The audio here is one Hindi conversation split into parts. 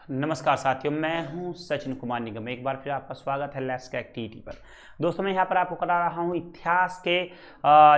नमस्कार साथियों, मैं हूं सचिन कुमार निगम। एक बार फिर आपका स्वागत है लेट्स के एक्टिविटी पर। दोस्तों मैं यहां पर आपको करा रहा हूं इतिहास के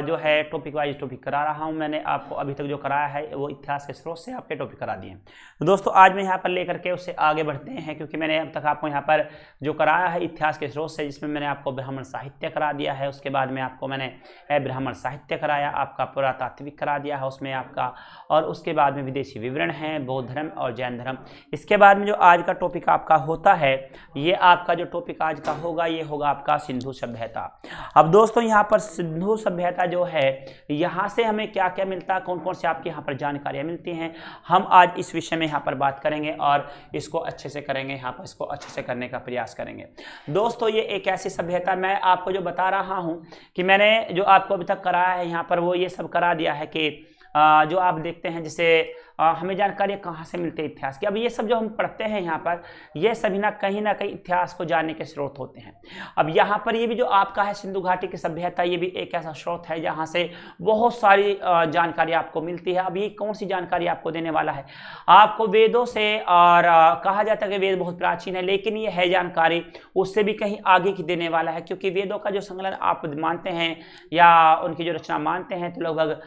जो है टॉपिक वाइज टॉपिक करा रहा हूं। मैंने आपको अभी तक जो कराया है वो इतिहास के स्रोत से आपके टॉपिक करा दिए हैं। तो दोस्तों आज मैं यहां पर लेकर के उससे आगे बढ़ते हैं, क्योंकि मैंने अब तक आपको यहाँ पर जो कराया है इतिहास के स्रोत से, जिसमें मैंने आपको ब्राह्मण साहित्य करा दिया है। उसके बाद में आपको मैंने ब्राह्मण साहित्य कराया, आपका पुरातात्विक करा दिया है उसमें आपका, और उसके बाद में विदेशी विवरण है, बौद्ध धर्म और जैन धर्म। इसके बाद में जो आज का टॉपिक आपका होता है, ये आपका जो टॉपिक आज का होगा ये होगा आपका सिंधु सभ्यता। अब दोस्तों यहाँ पर सिंधु सभ्यता जो है, यहाँ से हमें क्या क्या मिलता है, कौन कौन से आपके यहाँ पर जानकारियाँ मिलती हैं, हम आज इस विषय में यहाँ पर बात करेंगे और इसको अच्छे से करेंगे, यहाँ पर इसको अच्छे से करने का प्रयास करेंगे। दोस्तों ये एक ऐसी सभ्यता, मैं आपको जो बता रहा हूँ कि मैंने जो आपको अभी तक कराया है यहाँ पर वो ये सब करा दिया है कि जो आप देखते हैं जैसे हमें जानकारी कहाँ से मिलती है इतिहास की। अब ये सब जो हम पढ़ते हैं यहाँ पर, ये सभी ना कहीं इतिहास को जानने के स्रोत होते हैं। अब यहाँ पर ये भी जो आपका है सिंधु घाटी की सभ्यता, ये भी एक ऐसा स्रोत है जहाँ से बहुत सारी जानकारी आपको मिलती है। अब ये कौन सी जानकारी आपको देने वाला है, आपको वेदों से, और कहा जाता है कि वेद बहुत प्राचीन है, लेकिन ये है जानकारी उससे भी कहीं आगे की देने वाला है, क्योंकि वेदों का जो संकलन आप मानते हैं या उनकी जो रचना मानते हैं तो लगभग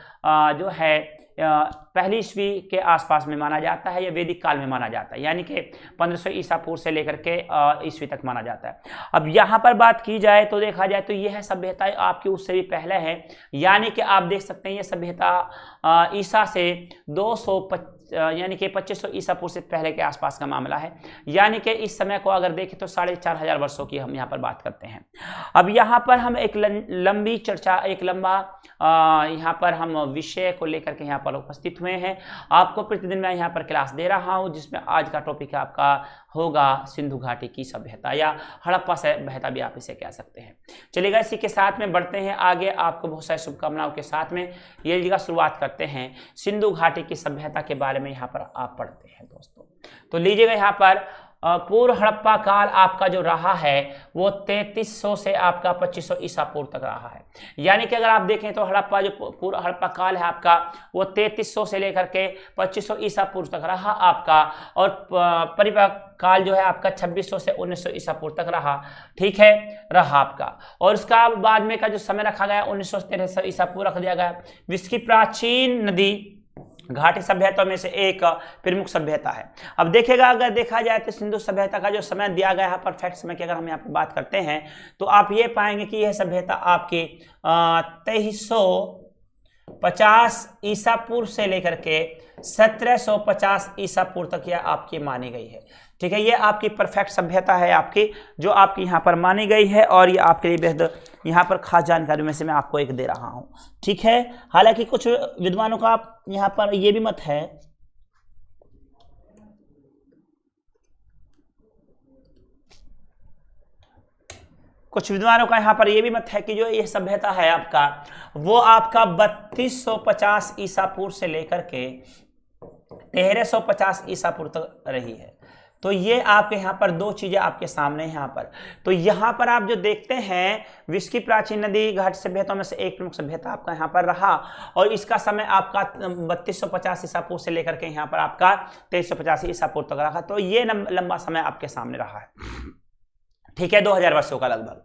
जो है पहली ईस्वी के आसपास में माना जाता है, या वैदिक काल में माना जाता है, यानी कि 1500 ईसा पूर्व से लेकर के ईस्वी तक माना जाता है। अब यहाँ पर बात की जाए तो देखा जाए तो यह सभ्यता आपकी उससे भी पहले है, यानी कि आप देख सकते हैं ये सभ्यता ईसा से 225 यानी कि 2500 ईसा पूर्व से पहले के आसपास का मामला है। यानी कि इस समय को अगर देखें तो 4500 वर्षों की हम यहाँ पर बात करते हैं। अब यहाँ पर हम एक लंबी चर्चा, एक लंबा यहाँ पर हम विषय को लेकर के यहाँ पर उपस्थित हुए हैं। आपको प्रतिदिन मैं यहाँ पर क्लास दे रहा हूँ, जिसमें आज का टॉपिक आपका होगा सिंधु घाटी की सभ्यता, या हड़प्पा सभ्यता भी आप इसे कह सकते हैं। चलिएगा इसी के साथ में बढ़ते हैं आगे, आपको बहुत सारी शुभकामनाओं के साथ में ये जगह शुरुआत करते हैं। सिंधु घाटी की सभ्यता के बारे में यहाँ पर आप पढ़ते हैं दोस्तों, तो लीजिएगा यहाँ पर पूर्व हड़प्पा काल आपका जो रहा है वो 3300 से आपका 2500 ईसा पूर्व तक रहा है। यानी कि अगर आप देखें तो हड़प्पा जो पूर्व हड़प्पा काल है आपका वो 3300 से लेकर के 2500 ईसा पूर्व तक रहा आपका, और परिपक्व काल जो है आपका 2600 से 1900 ईसा पूर्व तक रहा, ठीक है, रहा आपका। और उसका बाद में का जो समय रखा गया 1900 से 1300 ईसा पूर्व रख दिया गया। विश्व की प्राचीन नदी घाटी सभ्यता में से एक प्रमुख सभ्यता है। अब देखेगा, अगर देखा जाए तो सिंधु सभ्यता का जो समय दिया गया है, परफेक्ट समय की अगर हम यहाँ पर बात करते हैं तो आप ये पाएंगे कि यह सभ्यता आपकी 2350 ईसा पूर्व से लेकर के 1750 ईसा पूर्व तक यह आपकी मानी गई है, ठीक है। ये आपकी परफेक्ट सभ्यता है आपकी, जो आपकी यहाँ पर मानी गई है, और ये आपके लिए बेहद यहाँ पर खास जानकारी में से मैं आपको एक दे रहा हूँ, ठीक है। हालांकि कुछ विद्वानों का यहाँ पर ये भी मत है, कुछ विद्वानों का यहाँ पर यह भी मत है कि जो ये सभ्यता है आपका वो आपका 3250 ईसा पूर्व से लेकर के 1350 ईसा पूर्व तक रही है। तो ये आपके यहाँ पर दो चीजें आपके सामने हैं यहाँ पर। तो यहाँ पर आप जो देखते हैं विश्व की प्राचीन नदी घाटी सभ्यता में से एक प्रमुख सभ्यता आपका यहाँ पर रहा, और इसका समय आपका 3250 ईसा पूर्व से लेकर के यहाँ पर आपका 2350 ईसा पूर्व तक रहा। तो ये लंबा समय आपके सामने रहा है, ठीक है, 2000 वर्षों का लगभग।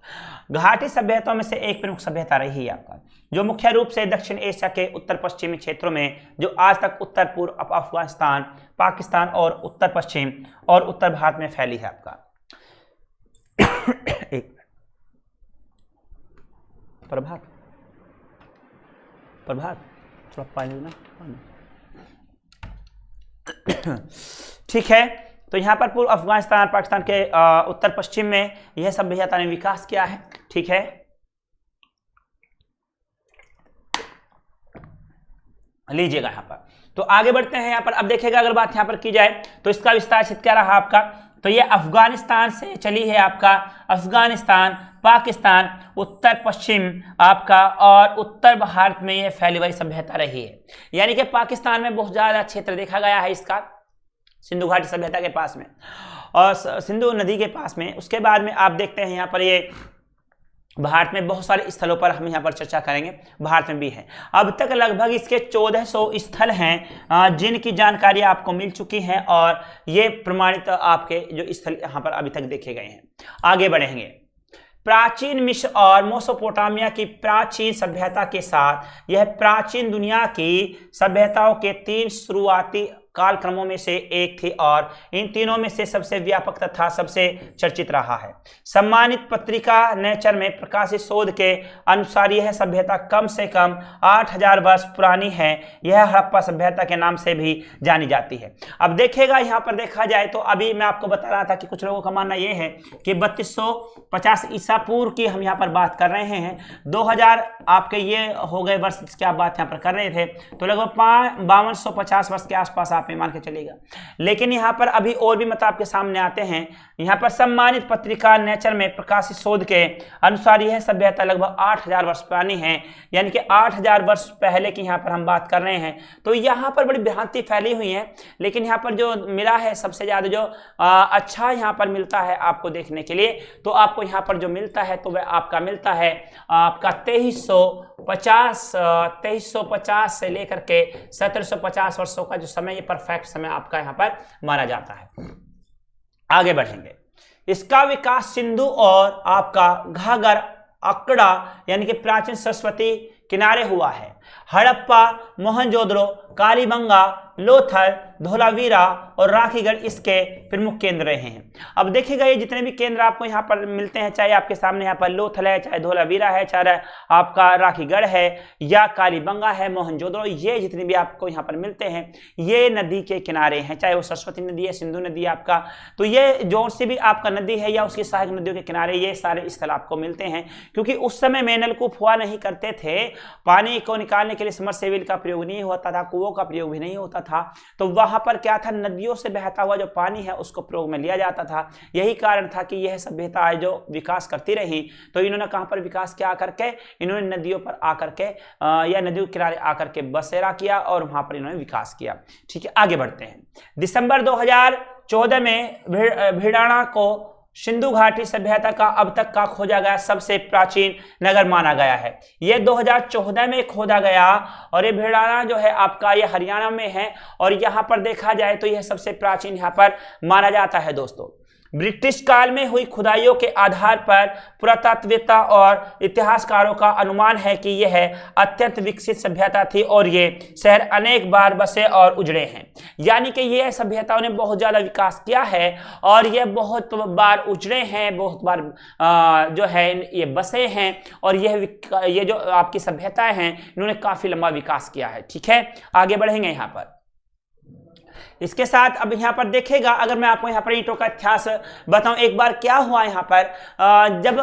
घाटी सभ्यताओं में से एक प्रमुख सभ्यता रही है आपका, जो मुख्य रूप से दक्षिण एशिया के उत्तर पश्चिमी क्षेत्रों में, जो आज तक उत्तर पूर्व अफगानिस्तान, पाकिस्तान और उत्तर पश्चिम और उत्तर भारत में फैली है आपका। एक प्रभात थोड़ा पानी ना, ठीक है। तो यहाँ पर पूर्व अफगानिस्तान, पाकिस्तान के उत्तर पश्चिम में यह सभ्यता ने विकास किया है, ठीक है। लीजिएगा यहाँ पर, तो आगे बढ़ते हैं यहाँ पर। अब देखिएगा अगर बात यहाँ पर की जाए तो इसका विस्तार क्षेत्र क्या रहा आपका, तो ये अफगानिस्तान से चली है आपका, अफगानिस्तान, पाकिस्तान, उत्तर पश्चिम आपका और उत्तर भारत में यह फैली हुई सभ्यता रही है। यानी कि पाकिस्तान में बहुत ज्यादा क्षेत्र देखा गया है इसका, सिंधु घाटी सभ्यता के पास में और सिंधु नदी के पास में। उसके बाद में आप देखते हैं यहाँ पर ये भारत में बहुत सारे स्थलों पर हम यहाँ पर चर्चा करेंगे, भारत में भी है। अब तक लगभग इसके 1400 स्थल हैं जिनकी जानकारी आपको मिल चुकी है और ये प्रमाणित आपके जो स्थल यहाँ पर अभी तक देखे गए हैं। आगे बढ़ेंगे। प्राचीन मिस्र और मेसोपोटामिया की प्राचीन सभ्यता के साथ यह प्राचीन दुनिया की सभ्यताओं के 3 शुरुआती कालक्रमों में से एक थी और इन तीनों में से सबसे व्यापक तथा सबसे चर्चित रहा है। सम्मानित पत्रिका नेचर में प्रकाशित शोध के अनुसार यह सभ्यता कम से कम 8000 वर्ष पुरानी है। यह हड़प्पा सभ्यता के नाम से भी जानी जाती है। अब देखिएगा यहाँ पर देखा जाए तो अभी मैं आपको बता रहा था कि कुछ लोगों का मानना यह है कि 3250 ईसा पूर्व की हम यहाँ पर बात कर रहे हैं। 2000 आपके ये हो गए वर्ष जिसकी आप बात यहाँ पर कर रहे थे, तो लगभग 5250 वर्ष के आसपास आप मान के चलेगा। लेकिन यहाँ पर अभी और भी मत आपके सामने आते हैं। यहाँ पर सम्मानित पत्रिका नेचर में प्रकाशित शोध के अनुसार यह सभ्यता लगभग 8000 वर्ष पुरानी है, यानी कि 8000 वर्ष पहले की यहाँ पर हम बात कर रहे हैं। तो यहाँ पर बड़ी भ्रांति फैली हुई है, लेकिन यहाँ पर जो मिला है सबसे ज्यादा जो अच्छा यहाँ पर मिलता है आपको देखने के लिए, तो आपको यहाँ पर जो मिलता है तो वह आपका मिलता है आपका 2350 से लेकर के 1750 वर्षों का जो समय, ये परफेक्ट समय आपका यहाँ पर माना जाता है। आगे बढ़ेंगे। इसका विकास सिंधु और आपका घाघर अकड़ा यानी कि प्राचीन सरस्वती किनारे हुआ है। हड़प्पा, मोहनजोदड़ो, कालीबंगा, लोथल, धोलावीरा और राखीगढ़ इसके प्रमुख केंद्र रहे हैं। अब देखिएगा ये जितने भी केंद्र आपको यहाँ पर मिलते हैं, चाहे आपके सामने यहाँ पर लोथल है, चाहे धोलावीरा है, चाहे आपका राखीगढ़ है या कालीबंगा है, मोहनजोदड़ो, ये जितने भी आपको यहाँ पर मिलते हैं ये नदी के किनारे हैं, चाहे वो सरस्वती नदी है, सिंधु नदी है आपका, तो ये जो सी भी आपका नदी है या उसकी सहायक नदियों के किनारे ये सारे स्थल आपको मिलते हैं। क्योंकि उस समय में नलकूप हुआ नहीं करते थे, पानी को निकालने के लिए समरसेबिल का प्रयोग नहीं होता था, कुओं का प्रयोग भी नहीं होता था, तो वहां पर क्या था, नदियों से बहता हुआ जो पानी है उसको प्रयोग में लिया जाता था। यही कारण था कि यह सभ्यता जो विकास करती रही, तो इन्होंने कहां पर विकास किया आकर के, इन्होंने नदियों पर आकर के या नदियों के किनारे आकर के बसेरा किया और वहां पर इन्होंने विकास किया। ठीक है, आगे बढ़ते हैं। दिसंबर 2014 में भिड़ाना को सिंधु घाटी सभ्यता का अब तक का खोजा गया सबसे प्राचीन नगर माना गया है। यह 2014 में खोदा गया और ये भिड़ाना जो है आपका ये हरियाणा में है और यहाँ पर देखा जाए तो यह सबसे प्राचीन यहाँ पर माना जाता है। दोस्तों, ब्रिटिश काल में हुई खुदाइयों के आधार पर पुरातत्ववेत्ता और इतिहासकारों का अनुमान है कि यह अत्यंत विकसित सभ्यता थी और ये शहर अनेक बार बसे और उजड़े हैं। यानी कि ये सभ्यताओं ने बहुत ज़्यादा विकास किया है और ये बहुत बार उजड़े हैं, बहुत बार जो है ये बसे हैं और ये जो आपकी सभ्यताएं हैं इन्होंने काफ़ी लंबा विकास किया है। ठीक है, आगे बढ़ेंगे यहाँ पर। इसके साथ अब यहाँ पर देखेगा, अगर मैं आपको यहाँ पर ईंटों का इतिहास बताऊं, एक बार क्या हुआ यहाँ पर, जब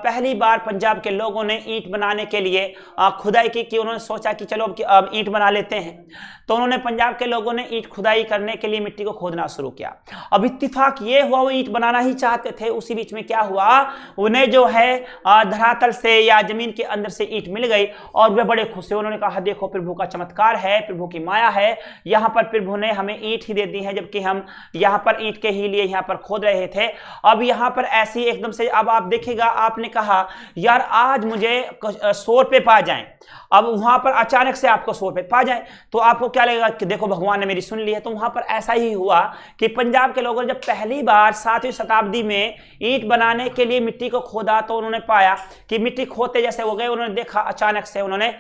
पहली बार पंजाब के लोगों ने ईंट बनाने के लिए खुदाई की कि उन्होंने सोचा कि चलो अब ईंट बना लेते हैं, तो उन्होंने पंजाब के लोगों ने ईंट खुदाई करने के लिए मिट्टी को खोदना शुरू किया। अब इत्तेफाक ये हुआ, वो ईंट बनाना ही चाहते थे, उसी बीच में क्या हुआ, उन्हें जो है धरातल से या जमीन के अंदर से ईंट मिल गई और वे बड़े खुश हुए। उन्होंने कहा देखो प्रभु का चमत्कार है, प्रभु की माया है, यहाँ पर प्रभु ने हमें ईंट ही दे दी है, जबकि हम यहाँ पर ईंट के ही लिए यहाँ पर खोद रहे थे। अब यहाँ पर ऐसी एकदम से अब आप देखिएगा, आपने कहा यार आज मुझे 100 रुपये पा जाएं, अब वहां पर अचानक से आपको 100 रुपये पा जाए तो आपको क्या लगेगा कि देखो भगवान ने मेरी सुन ली है। तो वहां पर ऐसा ही हुआ कि पंजाब के लोगों ने जब पहली बार 7वीं शताब्दी में ईंट बनाने के लिए मिट्टी को खोदा तो उन्होंने पाया कि मिट्टी खोदते जैसे हो गए, उन्होंने देखा अचानक से उन्होंने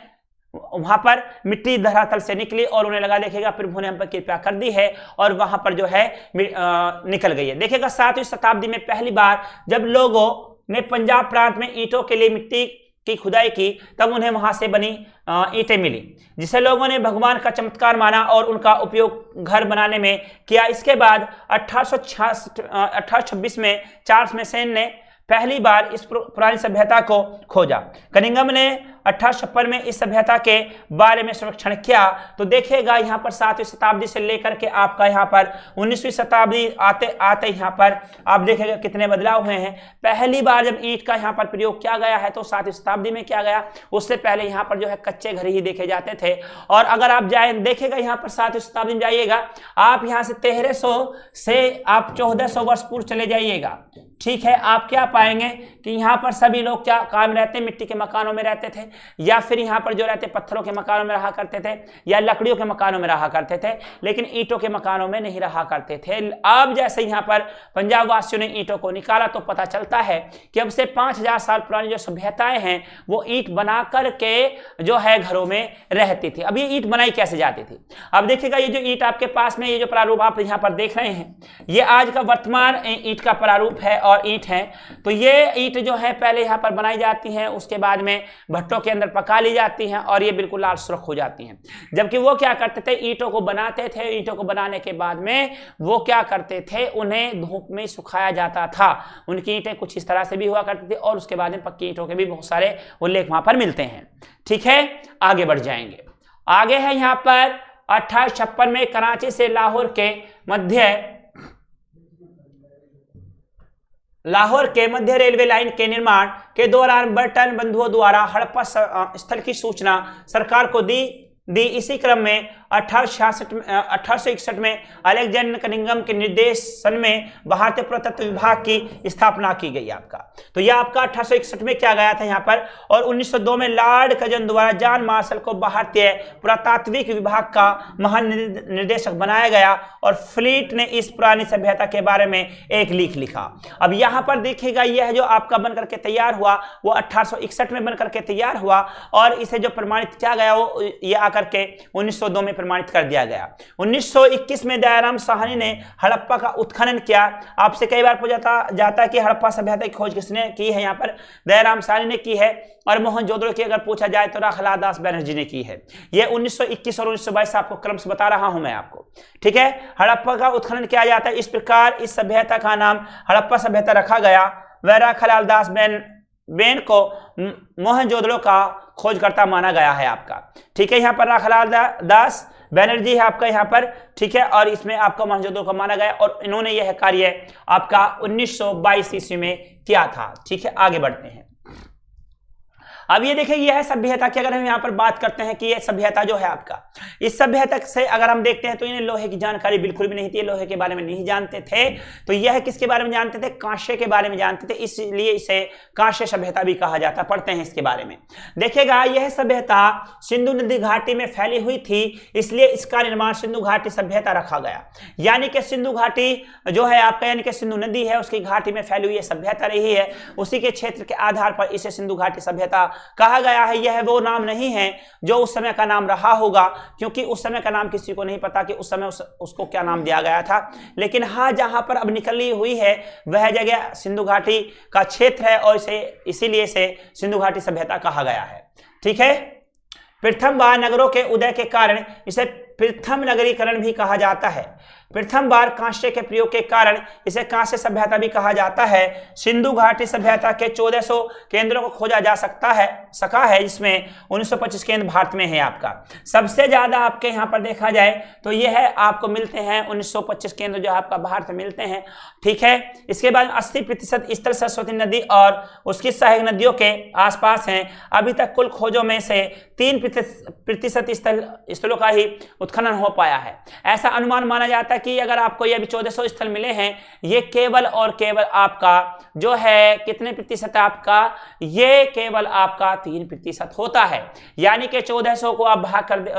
वहां पर मिट्टी धरातल से निकली और उन्हें लगा देखेगा प्रभु ने हम पर कृपा कर दी है और वहां पर जो है निकल गई है। देखिएगा 7वीं शताब्दी में पहली बार जब लोगों ने पंजाब प्रांत में ईंटों के लिए मिट्टी की खुदाई की तब उन्हें वहां से बनी ईंटें मिली, जिसे लोगों ने भगवान का चमत्कार माना और उनका उपयोग घर बनाने में किया। इसके बाद 1826 में चार्ल्स मैसन ने पहली बार इस पुरानी सभ्यता को खोजा। कनिंघम ने 1856 में इस सभ्यता के बारे में सर्वेक्षण किया तो देखिएगा यहाँ पर 7वीं शताब्दी से लेकर के आपका यहाँ पर 19वीं शताब्दी आते आते यहाँ पर आप देखेगा कितने बदलाव हुए हैं। पहली बार जब ईंट का यहाँ पर प्रयोग किया गया है तो 7वीं शताब्दी में किया गया, उससे पहले यहाँ पर जो है कच्चे घर ही देखे जाते थे। और अगर आप जाए देखेगा यहाँ पर 7वीं शताब्दी में जाइएगा, आप यहाँ से 1300 से आप 1400 वर्ष पूर्व चले जाइएगा, ठीक है, आप क्या पाएंगे कि यहाँ पर सभी लोग क्या काम रहते, मिट्टी के मकानों में रहते थे, या फिर यहाँ पर जो रहते पत्थरों के मकानों में रहा करते थे, या लकड़ियों के मकानों में रहा करते थे, लेकिन ईंटों के मकानों में नहीं रहा करते थे। अब जैसे यहाँ पर पंजाब वासियों ने ईंटों को निकाला तो पता चलता है कि अब से 5000 साल पुरानी जो सभ्यताएं हैं वो ईंट बना करके जो है घरों में रहती थी। अब ये ईंट बनाई कैसे जाती थी, अब देखिएगा ये जो ईंट आपके पास में ये जो प्रारूप आप यहाँ पर देख रहे हैं, ये आज का वर्तमान ईंट का प्रारूप है और ईंट है। तो ये ईंट जो है पहले यहाँ पर बनाई जाती हैं, उसके बाद में भट्टों के अंदर पका ली जाती हैं और ये बिल्कुल लाल सुर्ख हो जाती हैं। जबकि वो क्या करते थे, ईंटों को बनाते थे, ईंटों को बनाने के बाद में वो क्या करते थे, उन्हें धूप में सुखाया जाता था। उनकी ईंटें कुछ इस तरह से भी हुआ करती थी और उसके बाद में पक्की ईंटों के भी बहुत सारे उल्लेख वहां पर मिलते हैं। ठीक है, आगे बढ़ जाएंगे। आगे है यहाँ पर 1856 में कराची से लाहौर के मध्य रेलवे लाइन के निर्माण के दौरान ब्रिटेन बंधुओं द्वारा हड़प्पा स्थल की सूचना सरकार को दी। इसी क्रम में 1861 में अलेक्जेंडर कनिंघम के निर्देशन में भारतीय पुरातत्व विभाग की स्थापना की गई आपका। तो यह आपका 1861 में किया गया था यहाँ पर, और 1902 में लॉर्ड कर्जन द्वारा जॉन मार्शल को भारतीय पुरातात्विक विभाग का महानिदेशक बनाया गया और फ्लीट ने इस पुरानी सभ्यता के बारे में एक लेख लिखा। अब यहाँ पर देखिएगा यह जो आपका बनकर के तैयार हुआ वो 1861 में बनकर के तैयार हुआ और इसे जो प्रमाणित किया गया वो ये आकर के 1902 में प्रमाणित कर दिया गया। 1921 में दयाराम साहनी ने हड़प्पा का उत्खनन किया। आपसे कई बार पूछा जाता है कि हड़प्पा सभ्यता की खोज किसने की है, यहाँ पर दयाराम साहनी ने की है, और मोहनजोदड़ो की अगर पूछा जाए तो राखला दास बैनर्जी ने की है। ये 1921 और 1922 आपको क्रम से बता रहा हूं मैं आपको, ठीक है। हड़प्पा का उत्खनन किया जाता है, इस प्रकार इस सभ्यता का नाम हड़प्पा सभ्यता रखा गया। वह राखलाल दास बेन को मोहनजोदड़ो का खोजकर्ता माना गया है आपका, ठीक है। यहाँ पर राखलाल दास बैनर्जी है आपका यहाँ पर, ठीक है, और इसमें आपका मोहनजोदड़ो का माना गया और इन्होंने यह कार्य आपका 1922 ईस्वी में किया था, ठीक है। आगे बढ़ते हैं। अब ये देखिए यह सभ्यता की अगर हम यहाँ पर बात करते हैं कि यह सभ्यता जो है आपका, इस सभ्यता से अगर हम देखते हैं तो इन्हें लोहे की जानकारी बिल्कुल भी नहीं थी, लोहे के बारे में नहीं जानते थे। तो यह किसके बारे में जानते थे, कांसे के बारे में जानते थे, इसलिए इसे कांस्य सभ्यता भी कहा जाता। पढ़ते हैं इसके बारे में। देखिएगा यह सभ्यता सिंधु नदी घाटी में फैली हुई थी, इसलिए इसका निर्माण सिंधु घाटी सभ्यता रखा गया। यानी कि सिंधु घाटी जो है आपका, यानी कि सिंधु नदी है उसकी घाटी में फैली हुई सभ्यता रही है, उसी के क्षेत्र के आधार पर इसे सिंधु घाटी सभ्यता कहा गया है। यह वो नाम नहीं है जो उस समय का नाम रहा होगा, क्योंकि उस समय का नाम किसी को नहीं पता कि उस समय उसको क्या नाम दिया गया था। लेकिन हाँ, जहां पर अब निकली हुई है वह जगह सिंधु घाटी का क्षेत्र है और इसीलिए इसे सिंधु घाटी सभ्यता कहा गया है, ठीक है। प्रथम बार नगरों के उदय के कारण इसे प्रथम नगरीकरण भी कहा जाता है। प्रथम बार कांस्य के प्रयोग के कारण इसे कांस्य सभ्यता भी कहा जाता है। सिंधु घाटी सभ्यता के 1400 केंद्रों को खोजा जा सका है, जिसमें 1925 केंद्र भारत में है आपका। सबसे ज्यादा आपके यहाँ पर देखा जाए तो यह है आपको मिलते हैं 1925 केंद्र जो आपका भारत में मिलते हैं, ठीक है। इसके बाद 80% स्थल सरस्वती नदी और उसकी सहायक नदियों के आसपास हैं। अभी तक कुल खोजों में से 3% स्थलों का ही उत्खनन हो पाया है। ऐसा अनुमान माना जाता है कि अगर आपको ये भी 1400 स्थल मिले हैं, ये केवल और केवल आपका जो है कितने प्रतिशत आपका, ये केवल आपका 3% होता है। यानी कि 1400 को आप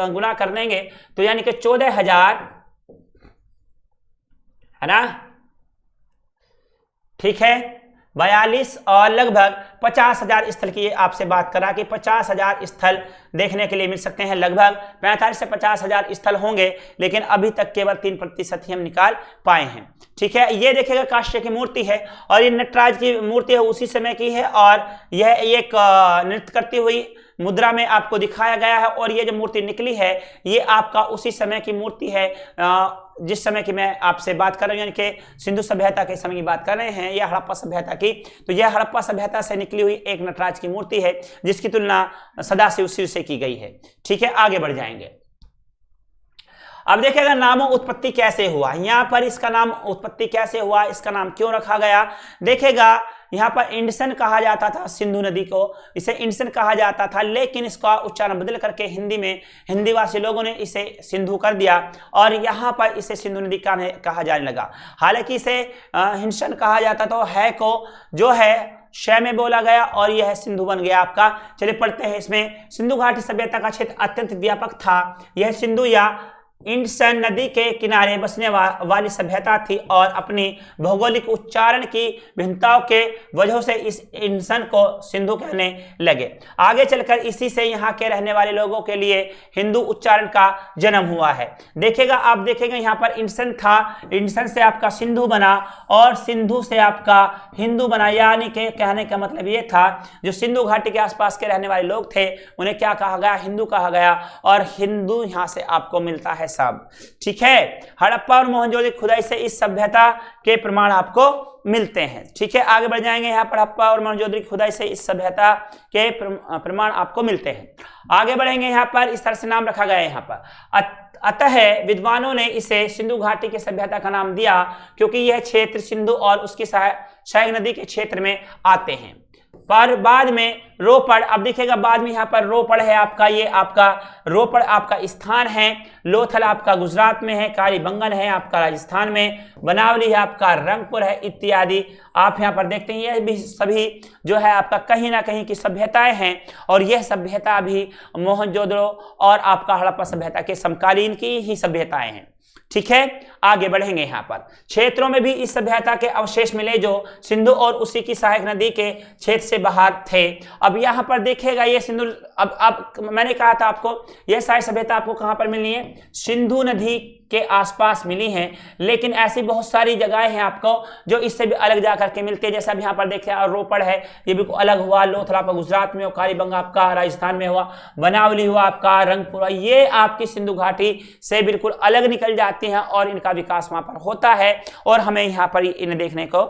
गुना कर देंगे तो यानी कि 14,000 है ना, ठीक है, 42 और लगभग 50,000 स्थल की आपसे बात करा कि 50,000 स्थल देखने के लिए मिल सकते हैं। लगभग 45 से 50,000 स्थल होंगे, लेकिन अभी तक केवल 3% ही हम निकाल पाए हैं, ठीक है। ये देखिएगा कांस्य की मूर्ति है और ये नटराज की मूर्ति है, उसी समय की है और यह एक नृत्य करती हुई मुद्रा में आपको दिखाया गया है। और ये जो मूर्ति निकली है ये आपका उसी समय की मूर्ति है। जिस समय की मैं आपसे बात कर रहा हूँ, यानी कि सिंधु सभ्यता के समय की बात कर रहे हैं या हड़प्पा सभ्यता की, तो यह हड़प्पा सभ्यता से निकली हुई एक नटराज की मूर्ति है जिसकी तुलना सदाशिव शिव से की गई है। ठीक है, आगे बढ़ जाएंगे। अब देखिएगा नामों उत्पत्ति कैसे हुआ, यहाँ पर इसका नाम उत्पत्ति कैसे हुआ, इसका नाम क्यों रखा गया। देखिएगा यहाँ पर इंडसन कहा जाता था सिंधु नदी को, इसे इंडसन कहा जाता था, लेकिन इसका उच्चारण बदल करके हिंदी में हिंदी भाषी लोगों ने इसे सिंधु कर दिया और यहाँ पर इसे सिंधु नदी कहा जाने लगा। हालांकि इसे हिंडसन कहा जाता तो है को जो है शय में बोला गया और यह सिंधु बन गया आपका। चलिए पढ़ते हैं इसमें। सिंधु घाटी सभ्यता का क्षेत्र अत्यंत व्यापक था। यह सिंधु या इंडसन नदी के किनारे बसने वाली सभ्यता थी और अपनी भौगोलिक उच्चारण की भिन्नताओं के वजह से इस इंडसन को सिंधु कहने लगे। आगे चलकर इसी से यहाँ के रहने वाले लोगों के लिए हिंदू उच्चारण का जन्म हुआ है। देखिएगा, आप देखेंगे यहाँ पर इंडसन था, इंडसन से आपका सिंधु बना और सिंधु से आपका हिंदू बना, यानी कि कहने का मतलब ये था जो सिंधु घाटी के आसपास के रहने वाले लोग थे उन्हें क्या कहा गया, हिंदू कहा गया और हिंदू यहाँ से आपको मिलता है सब। ठीक है, हड़प्पा और मोहनजोदड़ो की खुदाई से इस सभ्यता के प्रमाण आपको मिलते हैं। ठीक है, आगे बढ़ जाएंगे। यहाँ पर हड़प्पा और मोहनजोदड़ो की खुदाई से इस सभ्यता के प्रमाण आपको मिलते हैं। आगे बढ़ेंगे। यहाँ पर इस तरह से नाम रखा गया है यहाँ पर। अतः विद्वानों ने इसे सिंधु घाटी की सभ्यता का नाम दिया क्योंकि यह क्षेत्र सिंधु और उसकी सहायक नदी के क्षेत्र में आते हैं। पर बाद में रोपड़, अब देखिएगा बाद में यहाँ पर रोपड़ है आपका, ये आपका रोपड़ आपका स्थान है, लोथल आपका गुजरात में है, कालीबंगन है आपका राजस्थान में, बनावली है आपका रंगपुर है इत्यादि आप यहाँ पर देखते हैं। यह भी सभी जो है आपका कहीं ना कहीं की सभ्यताएं हैं और यह सभ्यता भी मोहनजोदड़ो और आपका हड़प्पा सभ्यता के समकालीन की ही सभ्यताएं हैं। ठीक है, आगे बढ़ेंगे। यहाँ पर क्षेत्रों में भी इस सभ्यता के अवशेष मिले जो सिंधु और उसी की सहायक नदी के क्षेत्र से बाहर थे। अब यहाँ पर देखिएगा ये सिंधु, अब मैंने कहा था आपको यह सारी सभ्यता आपको कहाँ पर मिलनी है, सिंधु नदी के आसपास मिली हैं, लेकिन ऐसी बहुत सारी जगहें हैं आपको जो इससे भी अलग जाकर के मिलती है। जैसे अब यहाँ पर देखिए रोपड़ है, ये बिल्कुल अलग हुआ, लोथल आपका गुजरात में हो, कालीबंगा आपका राजस्थान में हुआ, बनावली हुआ आपका रंगपुर, ये आपकी सिंधु घाटी से बिल्कुल अलग निकल जाती हैं और इनका विकास वहां पर होता है और हमें यहाँ पर इन्हें देखने को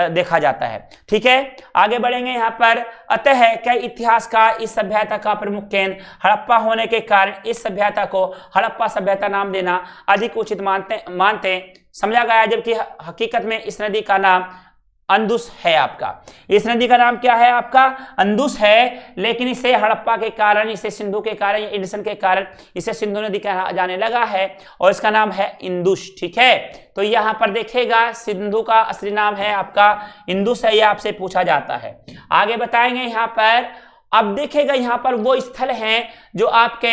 देखा जाता है। ठीक है, आगे बढ़ेंगे। यहाँ पर अतः कई इतिहास का इस सभ्यता का प्रमुख केंद्र हड़प्पा होने के कारण इस सभ्यता को हड़प्पा सभ्यता नाम देना अधिक उचित मानते समझा गया, जबकि हकीकत में इस नदी का नाम अंदुस है आपका। इस नदी का नाम क्या है आपका, अंदुस है, लेकिन इसे हड़प्पा के कारण, इसे सिंधु के कारण, इंडसन के कारण इसे सिंधु नदी कहा जाने लगा है और इसका नाम है इंदुस। ठीक है, तो यहाँ पर देखिएगा सिंधु का असली नाम है आपका इंदुस है, यह आपसे पूछा जाता है। आगे बताएंगे यहाँ पर। अब देखिएगा यहाँ पर वो स्थल हैं जो आपके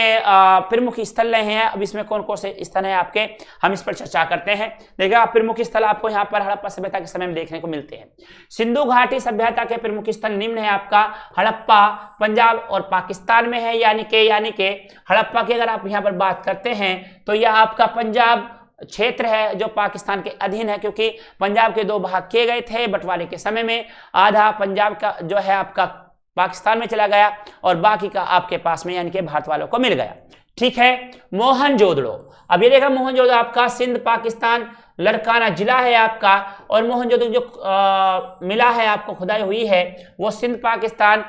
प्रमुख स्थल रहे हैं। अब इसमें कौन कौन से स्थल हैं आपके, हम इस पर चर्चा करते हैं। देखिएगा प्रमुख स्थल आपको यहाँ पर हड़प्पा सभ्यता के समय में देखने को मिलते हैं। सिंधु घाटी सभ्यता के प्रमुख स्थल निम्न है आपका। हड़प्पा पंजाब और पाकिस्तान में है, यानी कि हड़प्पा की अगर आप यहाँ पर बात करते हैं तो यह आपका पंजाब क्षेत्र है जो पाकिस्तान के अधीन है, क्योंकि पंजाब के दो भाग किए गए थे बंटवारे के समय में। आधा पंजाब का जो है आपका पाकिस्तान में चला गया और बाकी का आपके पास में यानी कि भारत वालों को मिल गया। ठीक है, मोहनजोदड़ो। अब ये देखा मोहनजोदड़ो आपका सिंध पाकिस्तान लड़काना जिला है आपका, और मोहनजोदड़ो जो मिला है आपको खुदाई हुई है वो सिंध पाकिस्तान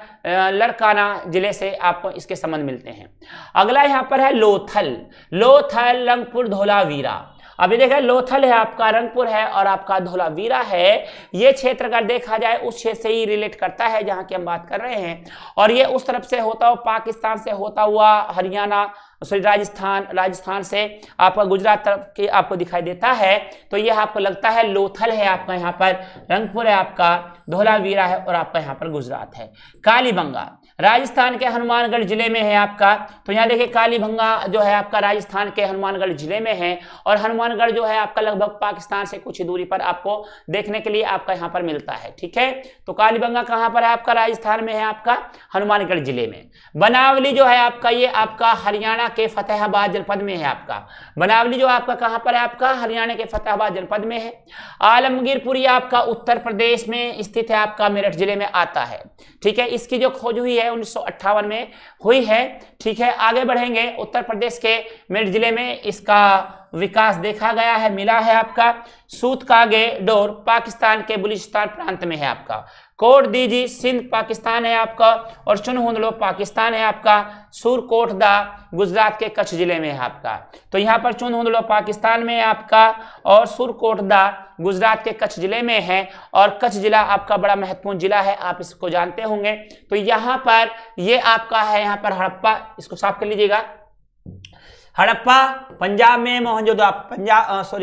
लड़काना जिले से आपको इसके संबंध मिलते हैं। अगला यहाँ पर है लोथल, रंगपुर, धोलावीरा। अभी देखा लोथल है आपका, रंगपुर है और आपका धोलावीरा है। ये क्षेत्र अगर देखा जाए उस क्षेत्र से ही रिलेट करता है जहां की हम बात कर रहे हैं, और ये उस तरफ से होता हुआ पाकिस्तान से होता हुआ हरियाणा राजस्थान से आपका गुजरात तरफ के आपको दिखाई देता है। तो यह आपको लगता है लोथल है आपका, यहाँ पर रंगपुर है आपका, धोलावीरा है और आपका यहाँ पर गुजरात है। कालीबंगा राजस्थान के हनुमानगढ़ जिले में है आपका। तो यहाँ देखिए कालीबंगा जो है आपका राजस्थान के हनुमानगढ़ जिले में है, और हनुमानगढ़ जो है आपका लगभग पाकिस्तान से कुछ ही दूरी पर आपको देखने के लिए आपका यहाँ पर मिलता है। ठीक है, तो कालीबंगा कहाँ पर है आपका, राजस्थान में है आपका, हनुमानगढ़ जिले में। बनावली जो है आपका, ये आपका हरियाणा के फतेहाबाद जनपद में है आपका। बनावली जो आपका कहाँ पर है आपका, हरियाणा के फतेहाबाद जनपद में है। आलमगीरपुरी आपका उत्तर प्रदेश में स्थित है आपका, मेरठ जिले में आता है। ठीक है, इसकी जो खोज हुई है 1958 में हुई है। ठीक है, आगे बढ़ेंगे। उत्तर प्रदेश के मेरठ जिले में इसका विकास देखा गया है, मिला है आपका। सूतकागे डोर पाकिस्तान के बलूचिस्तान प्रांत में है आपका। कोट दीजी सिंध पाकिस्तान है आपका, और चुनहुंदलो पाकिस्तान है आपका। सुरकोटदा गुजरात के कच्छ जिले में है आपका। तो यहाँ पर चुनहुंदलो पाकिस्तान में है आपका, और सुरकोटदा गुजरात के कच्छ जिले में है। और कच्छ जिला आपका बड़ा महत्वपूर्ण जिला है, आप इसको जानते होंगे। तो यहाँ पर ये आपका है, यहाँ पर हड़प्पा, इसको साफ कर लीजिएगा। हड़प्पा पंजाब में,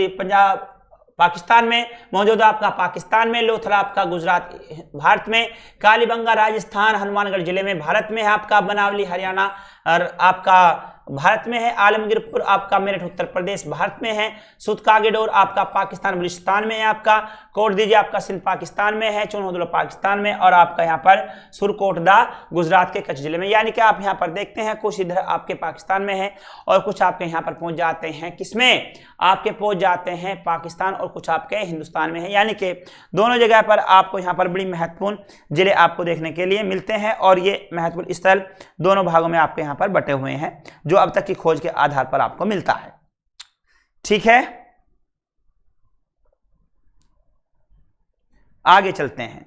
पंजाब पाकिस्तान में, मौजूदा आपका पाकिस्तान में। लोथरा आपका गुजरात भारत में। कालीबंगा राजस्थान हनुमानगढ़ जिले में भारत में है आपका। बनावली हरियाणा और आपका भारत में है। आलमगीरपुर आपका मेरठ उत्तर प्रदेश भारत में है। सूतकागेडोर आपका पाकिस्तान बलूचिस्तान में है आपका। कोट दीजिए आपका सिंध पाकिस्तान में है। चुनहुदलो पाकिस्तान में, और आपका यहाँ पर सुरकोटदा गुजरात के कच्छ जिले में। यानी कि आप यहाँ पर देखते हैं कुछ इधर आपके पाकिस्तान में है, और कुछ आपके यहाँ पर पहुंच जाते हैं किसमें, आपके पहुंच जाते हैं पाकिस्तान, और कुछ आपके हिंदुस्तान में है। यानी कि दोनों जगह पर आपको यहाँ पर बड़ी महत्वपूर्ण जिले आपको देखने के लिए मिलते हैं, और ये महत्वपूर्ण स्थल दोनों भागों में आपके यहाँ पर बटे हुए हैं, जो अब तक की खोज के आधार पर आपको मिलता है। ठीक है, आगे चलते हैं,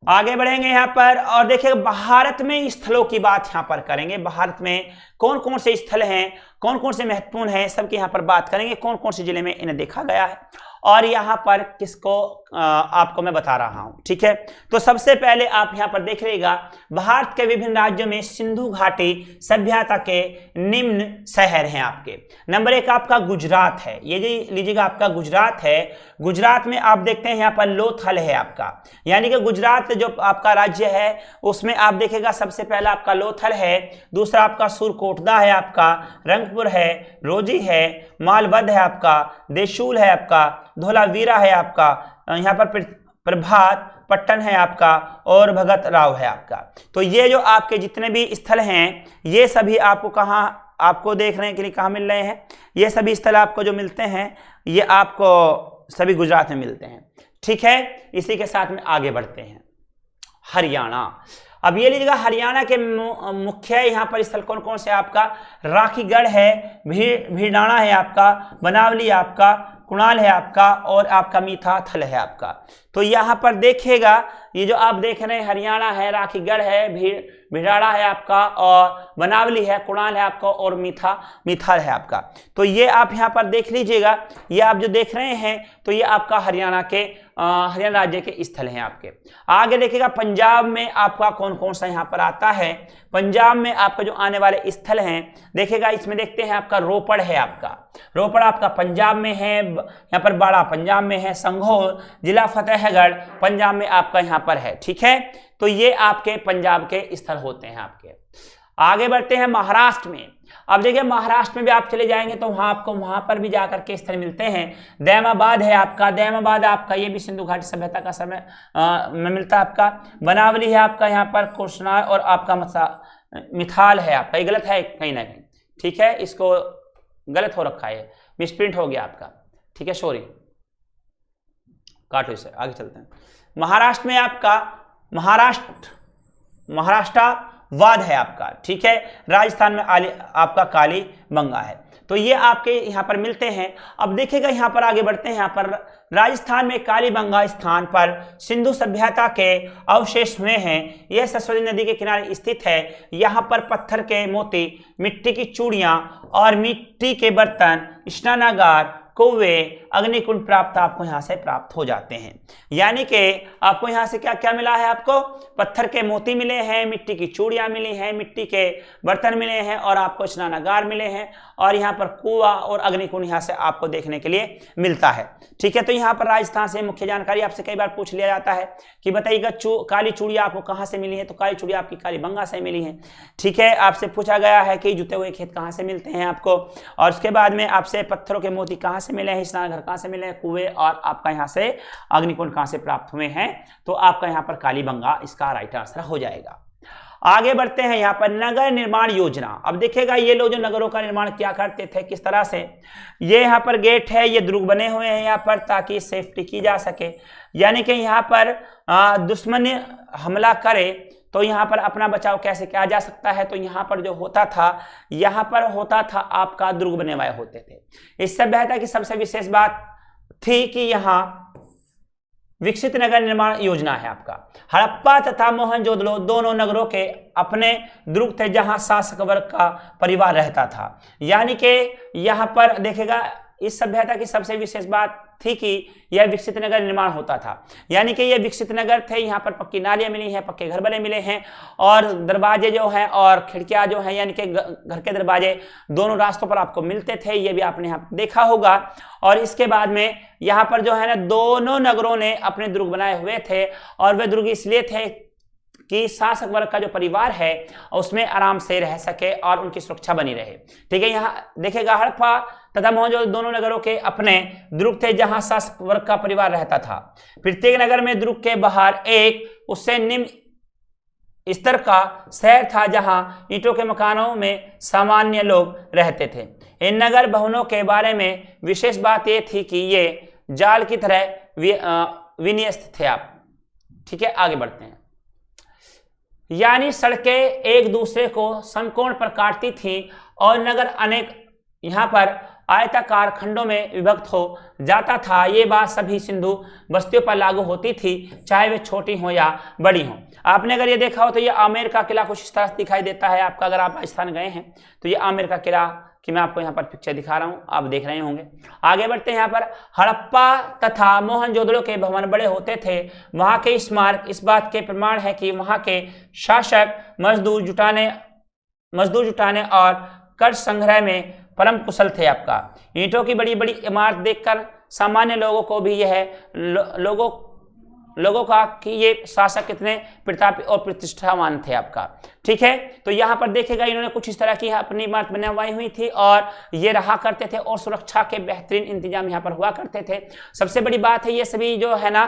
आगे बढ़ेंगे यहां पर, और देखिए भारत में स्थलों की बात यहां पर करेंगे। भारत में कौन कौन से स्थल हैं, कौन कौन से महत्वपूर्ण हैं, सबकी यहां पर बात करेंगे। कौन कौन से जिले में इन्हें देखा गया है, और यहां पर किसको आपको मैं बता रहा हूं। ठीक है, तो सबसे पहले आप यहां पर देख लीजिएगा, भारत के विभिन्न राज्यों में सिंधु घाटी सभ्यता के निम्न शहर हैं आपके। नंबर 1 आपका गुजरात है, ये लीजिएगा आपका गुजरात है। गुजरात में आप देखते हैं यहाँ पर लोथल है आपका, यानी कि गुजरात जो आपका राज्य है उसमें आप देखेगा सबसे पहला आपका लोथल है। दूसरा आपका सुरकोटदा है आपका, रंगपुर है, रोजी है, मालवद है आपका, देशूल है आपका, धोलावीरा है आपका, यहाँ पर प्रभात पट्टन है आपका, और भगत राव है आपका। तो ये जो आपके जितने भी स्थल हैं, ये सभी आपको कहाँ आपको देखने के लिए कहाँ मिल रहे हैं, ये सभी स्थल आपको जो मिलते हैं ये आपको सभी गुजरात में मिलते हैं। ठीक है, इसी के साथ में आगे बढ़ते हैं। हरियाणा, अब ये लीजिएगा हरियाणा के मुख्य यहाँ पर स्थल कौन कौन से आपका, राखीगढ़ है, भीड़ाना है आपका, बनावली आपका, कुणाल है आपका, और आपका मीठा थल है आपका। तो यहाँ पर देखिएगा ये जो आप देख रहे हैं हरियाणा है, राखीगढ़ है, भिड़ाड़ा है आपका, और बनावली है, कुणाल है आपका, और मीठा है आपका। तो ये आप यहाँ पर देख लीजिएगा, ये आप जो देख रहे हैं तो ये आपका हरियाणा राज्य के स्थल हैं आपके। आगे देखिएगा पंजाब में आपका कौन कौन सा यहाँ पर आता है। पंजाब में आपका जो आने वाले स्थल हैं देखिएगा, इसमें देखते हैं आपका रोपड़ है आपका, रोपड़ आपका पंजाब में है, यहाँ पर बाड़ा पंजाब में है, संघोर जिला फतेहगढ़ पंजाब में आपका यहाँ पर है। ठीक है, तो ये आपके पंजाब के स्थल होते हैं आपके। आगे बढ़ते हैं महाराष्ट्र में। अब देखिए महाराष्ट्र में भी आप चले जाएंगे तो वहां पर भी जाकर के स्थल मिलते हैं। दैमाबाद है आपका, दैमाबाद आपका ये भी सिंधु घाटी सभ्यता का समय में मिलता है आपका। बनावली है आपका यहाँ पर, कुशनार, और आपका मिथाल है आपका। ये गलत है कहीं ना कहीं, ठीक है, इसको गलत हो रखा है, मिसप्रिंट हो गया आपका। ठीक है, सॉरी, काटो इसे, आगे चलते हैं। महाराष्ट्र में आपका महाराष्ट्रवाद है आपका। ठीक है, राजस्थान में आपका कालीबंगा है। तो ये आपके यहाँ पर मिलते हैं। अब देखिएगा यहाँ पर आगे बढ़ते हैं। यहाँ पर राजस्थान में कालीबंगा स्थान पर सिंधु सभ्यता के अवशेष हुए हैं। यह सरस्वती नदी के किनारे स्थित है। यहाँ पर पत्थर के मोती, मिट्टी की चूड़ियाँ और मिट्टी के बर्तन, स्नानागार, कुएं, अग्निकुंड प्राप्त आपको यहाँ से प्राप्त हो जाते हैं। यानी कि आपको यहाँ से क्या क्या मिला है, आपको पत्थर के मोती मिले हैं, मिट्टी की चूड़ियाँ मिली हैं, मिट्टी के बर्तन मिले हैं, और आपको स्नानागार मिले हैं, और यहाँ पर कुआं और अग्निकुंड यहाँ से आपको देखने के लिए मिलता है। ठीक है, तो यहाँ पर राजस्थान से मुख्य जानकारी आपसे कई बार पूछ लिया जाता है कि बताइएगा काली चूड़ियाँ आपको कहाँ से मिली है, तो काली चूड़ियाँ आपकी कालीबंगा से मिली है। ठीक है, आपसे पूछा गया है कि जुते हुए खेत कहाँ से मिलते हैं आपको, और उसके बाद में आपसे पत्थरों के मोती कहाँ से मिले हैं, स्नानघर कहाँ से मिले हैं, कुएं, और आपका यहाँ से अग्निकुंड कहाँ से प्राप्त हुए हैं, तो आपका यहाँ पर कालीबंगा इसका राइट आंसर हो जाएगा। आगे बढ़ते हैं यहाँ पर नगर निर्माण योजना। अब देखिएगा ये लोग जो नगरों का निर्माण किया करते थे किस तरह से, ये यहाँ पर गेट है, ये दुर्ग बने हुए हैं यहाँ पर ताकि सेफ्टी की जा सके। यानी कि यहाँ पर दुश्मन हमला करे तो यहाँ पर अपना बचाव कैसे किया जा सकता है, तो यहाँ पर जो होता था, यहाँ पर होता था आपका दुर्ग बने हुए होते थे। इस सभ्यता की सबसे विशेष बात थी कि यहाँ विकसित नगर निर्माण योजना है आपका। हड़प्पा तथा मोहनजोदड़ो दोनों नगरों के अपने दुर्ग थे जहां शासक वर्ग का परिवार रहता था। यानी कि यहाँ पर देखेगा इस सभ्यता की सबसे विशेष बात थी कि यह विकसित नगर निर्माण होता था। यानी कि यह विकसित नगर थे, यहाँ पर पक्की नालियां मिली हैं, पक्के घर बने मिले हैं और दरवाजे जो हैं और खिड़कियां जो हैं यानी कि घर के दरवाजे दोनों रास्तों पर आपको मिलते थे, ये भी आपने यहाँ देखा होगा। और इसके बाद में यहाँ पर जो है ना दोनों नगरों ने अपने दुर्ग बनाए हुए थे और वे दुर्ग इसलिए थे कि शासक वर्ग का जो परिवार है उसमें आराम से रह सके और उनकी सुरक्षा बनी रहे। ठीक है, यहाँ देखेगा हड़प्पा तथा मोहनजोदड़ो दोनों नगरों के अपने दुर्ग थे जहां शासक वर्ग का परिवार रहता था। प्रत्येक नगर में दुर्ग के बाहर एक उससे निम्न स्तर का शहर था जहां ईंटों के मकानों में सामान्य लोग रहते थे। इन नगर भवनों के बारे में विशेष बात यह थी कि ये जाल की तरह विन्यस्त थे आप। ठीक है, आगे बढ़ते हैं। यानी सड़कें एक दूसरे को समकोण पर काटती थीं और नगर अनेक यहाँ पर आयताकार खंडों में विभक्त हो जाता था। ये बात सभी सिंधु बस्तियों पर लागू होती थी, चाहे वे छोटी हो या बड़ी हो। आपने अगर ये देखा हो तो ये आमेर का किला कुछ इस तरह दिखाई देता है आपका। अगर आप राजस्थान गए हैं तो ये आमेर का किला कि मैं आपको यहाँ पर पिक्चर दिखा रहा हूँ, आप देख रहे होंगे। आगे बढ़ते हैं। यहाँ पर हड़प्पा तथा मोहनजोदड़ो के भवन बड़े होते थे। वहाँ के स्मारक इस बात के प्रमाण है कि वहाँ के शासक मजदूर जुटाने और कर संग्रह में परम कुशल थे आपका। ईंटों की बड़ी बड़ी इमारत देखकर सामान्य लोगों को भी यह लोगों का कि ये शासक कितने प्रतापी और प्रतिष्ठावान थे आपका। ठीक है, तो यहाँ पर देखेगा इन्होंने कुछ इस तरह की अपनी इमारत बनवाई हुई थी और ये रहा करते थे और सुरक्षा के बेहतरीन इंतजाम यहाँ पर हुआ करते थे। सबसे बड़ी बात है ये सभी जो है ना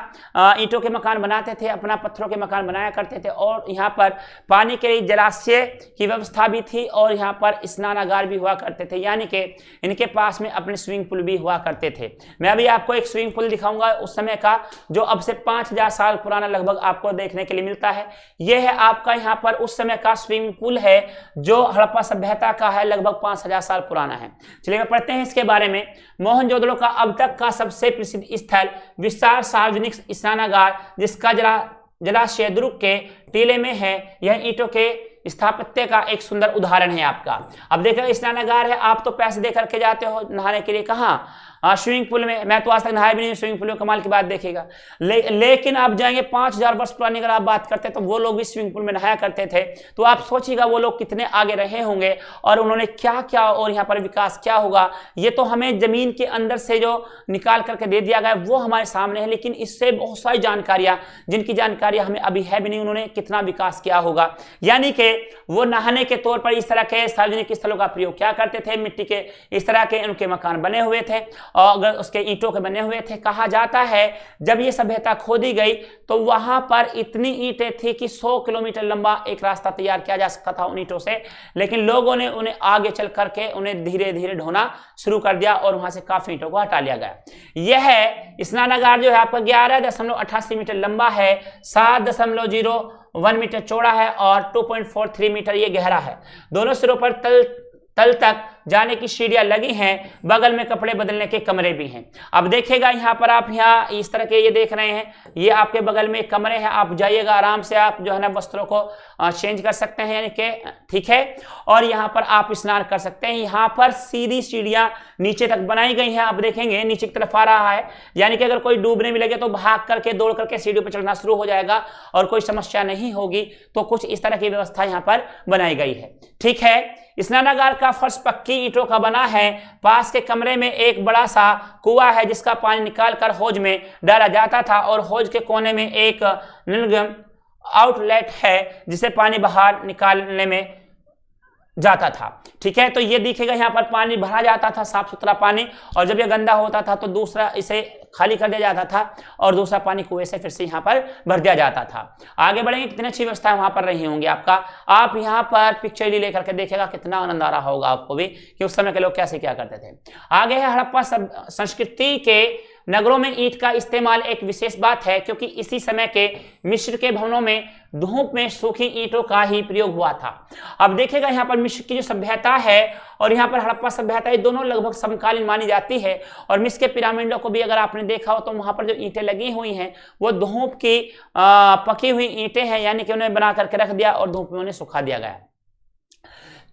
ईंटों के मकान बनाते थे, अपना पत्थरों के मकान बनाया करते थे और यहाँ पर पानी के लिए जलाशय की व्यवस्था भी थी और यहाँ पर स्नानागार भी हुआ करते थे। यानी कि इनके पास में अपने स्विमिंग पूल भी हुआ करते थे। मैं अभी आपको एक स्विमिंग पूल दिखाऊंगा उस समय का, जो अब से 5000 साल पुराना लगभग आपको देखने के लिए मिलता है। यह है आपका यहाँ पर उस समय का स्विमिंग पूल है जो हड़प्पा सभ्यता का है, लगभग 5000 साल पुराना है। चलिए पढ़ते हैं इसके बारे में। मोहनजोदड़ो का अब तक का सबसे प्रसिद्ध स्थल विशाल सार्वजनिक स्नानागार जिसका जलाशय दुर्ग के टीले में है, यह ईंटों के स्थापत्य का एक सुंदर उदाहरण है आपका। अब देखिए स्नानागार है, आप तो पैसे दे करके जाते हो नहाने के लिए, कहाँ स्विमिंग पूल में। मैं तो आज तक नहाया भी नहीं स्विमिंग पूल में, कमाल की बात देखेगा। लेकिन आप जाएंगे 5000 वर्ष पुरानी अगर आप बात करते तो वो लोग भी स्विमिंग पूल में नहाया करते थे। तो आप सोचिएगा वो लोग कितने आगे रहे होंगे और उन्होंने क्या क्या और यहाँ पर विकास क्या होगा। ये तो हमें जमीन के अंदर से जो निकाल करके दे दिया गया वो हमारे सामने है, लेकिन इससे बहुत सारी जानकारियां जिनकी जानकारियां हमें अभी है भी नहीं, उन्होंने कितना विकास किया होगा। यानी कि वो नहाने के तौर पर इस तरह के सार्वजनिक स्थलों का प्रयोग क्या करते थे, मिट्टी के इस तरह के उनके मकान बने हुए थे और अगर उसके ईंटों के बने हुए थे। कहा जाता है जब ये सभ्यता खोदी गई तो वहां पर इतनी ईंटें थी कि 100 किलोमीटर लंबा एक रास्ता तैयार किया जा सकता था उन ईंटों से, लेकिन लोगों ने उन्हें आगे चल करके उन्हें धीरे धीरे ढोना शुरू कर दिया और वहां से काफी ईंटों को हटा लिया गया। यह स्नानागार जो है आपका 11.88 मीटर लंबा है, 7.01 मीटर चौड़ा है और 2.43 मीटर ये गहरा है। दोनों सिरों पर तल तक जाने की सीढ़ियां लगी हैं, बगल में कपड़े बदलने के कमरे भी हैं। अब देखेगा यहाँ पर आप यहाँ इस तरह के ये देख रहे हैं, ये आपके बगल में कमरे हैं, आप जाइएगा आराम से, आप जो है ना वस्त्रों को चेंज कर सकते हैं, यानी कि ठीक है। और यहाँ पर आप स्नान कर सकते हैं। यहाँ पर सीधी सीढ़ियां नीचे तक बनाई गई हैं, आप देखेंगे नीचे की तरफ आ रहा है, यानी कि अगर कोई डूबने भी लगे तो भाग करके दौड़ करके सीढ़ियों पर चढ़ना शुरू हो जाएगा और कोई समस्या नहीं होगी। तो कुछ इस तरह की व्यवस्था यहाँ पर बनाई गई है। ठीक है, स्नानागार का फर्श पक्की ईंटों का बना है। पास के कमरे में एक बड़ा सा कुआं है जिसका पानी निकालकर हौज में डाला जाता था और हौज के कोने में एक निर्गम आउटलेट है जिसे पानी बाहर निकालने में जाता था। ठीक है, तो ये दिखेगा यहाँ पर पानी भरा जाता था, साफ सुथरा पानी, और जब ये गंदा होता था तो दूसरा इसे खाली कर दिया जाता था और दूसरा पानी कुएं से फिर से यहाँ पर भर दिया जाता था। आगे बढ़ेंगे, कितनी अच्छी व्यवस्था वहां पर रही होंगी आपका। आप यहाँ पर पिक्चर लेकर के देखेगा, कितना आनंद आ रहा होगा आपको भी कि उस समय के लोग कैसे क्या करते थे। आगे है हड़प्पा संस्कृति के नगरों में ईंट का इस्तेमाल एक विशेष बात है, क्योंकि इसी समय के मिस्र के भवनों में धूप में सूखी ईंटों का ही प्रयोग हुआ था। अब देखिएगा यहाँ पर मिस्र की जो सभ्यता है और यहाँ पर हड़प्पा सभ्यता, ये दोनों लगभग समकालीन मानी जाती है। और मिस्र के पिरामिडों को भी अगर आपने देखा हो तो वहां पर जो ईंटें लगी हुई हैं वो धूप की पकी हुई ईंटें हैं, यानी कि उन्हें बना करके रख दिया और धूप में उन्हें सुखा दिया गया।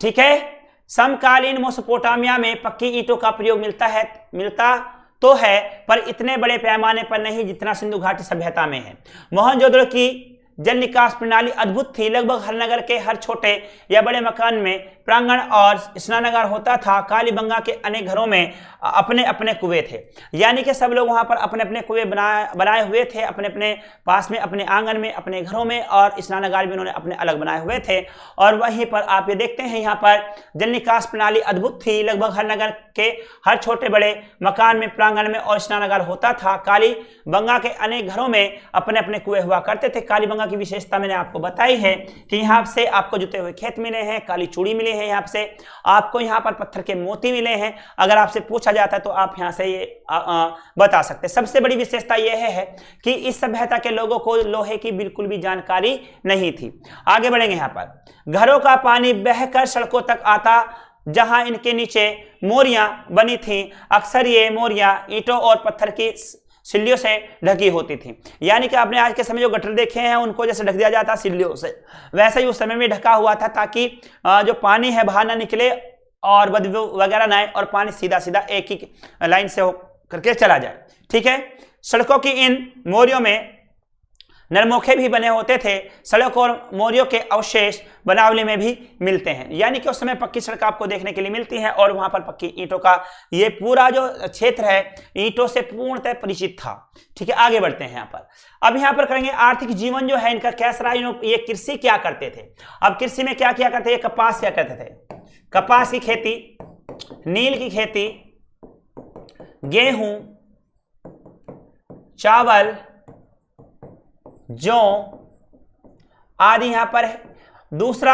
ठीक है, समकालीन मेसोपोटामिया में पक्की ईंटों का प्रयोग मिलता तो है, पर इतने बड़े पैमाने पर नहीं जितना सिंधु घाटी सभ्यता में है। मोहनजोदड़ो की जल निकास प्रणाली अद्भुत थी। लगभग हर नगर के हर छोटे या बड़े मकान में प्रांगण और स्नानागार होता था। कालीबंगा के अनेक घरों में अपने अपने कुएं थे, यानी कि सब लोग वहां पर अपने अपने कुएं बनाए हुए थे, अपने अपने पास में, अपने आंगन में, अपने घरों में, और स्नानागार भी उन्होंने अपने अलग बनाए हुए थे। और वहीं पर आप ये देखते हैं यहाँ पर जल निकास प्रणाली अद्भुत थी। लगभग हर नगर के हर छोटे बड़े मकान में प्रांगण में और स्नानागार होता था। कालीबंगा के अनेक घरों में अपने अपने कुएं हुआ करते थे। कालीबंगा की विशेषता मैंने आपको बताई है कि यहाँ से आपको जुते हुए खेत मिले हैं, काली चूड़ी मिली है, यहाँ से आपको यहाँ पर पत्थर के मोती मिले हैं। अगर आपसे पूछा जाता है तो आप यहाँ से ये बता सकते हैं। सबसे बड़ी विशेषता यह है कि इस सभ्यता के लोगों को लोहे की बिल्कुल भी जानकारी नहीं थी। आगे बढ़ेंगे। यहाँ पर घरों का पानी बहकर सड़कों तक आता, जहां इनके नीचे मोरियां बनी थीं। अक्सर ये मोरियां ईंटों और पत्थर की सिल्लियों से ढकी होती थी, यानी कि आपने आज के समय जो गटर देखे हैं उनको जैसे ढक दिया जाता सिल्लियों से, वैसे ही उस समय में ढका हुआ था, ताकि जो पानी है बाहर ना निकले और बदबू वगैरह ना आए और पानी सीधा सीधा एक ही लाइन से हो करके चला जाए। ठीक है, सड़कों की इन मोरियों में नरमोखे भी बने होते थे। सड़क और मोरियों के अवशेष बनावली में भी मिलते हैं, यानी कि उस समय पक्की सड़क आपको देखने के लिए मिलती है और वहां पर पक्की ईंटों का ये पूरा जो क्षेत्र है ईंटों से पूर्णतः परिचित था। ठीक है, आगे बढ़ते हैं। यहाँ पर अब यहाँ पर करेंगे आर्थिक जीवन जो है इनका कैसा रहा। ये कृषि क्या करते थे। अब कृषि में क्या किया करते थे, कपास क्या करते थे, कपास की खेती, नील की खेती, गेहूं, चावल, जौ आदि यहां पर है। दूसरा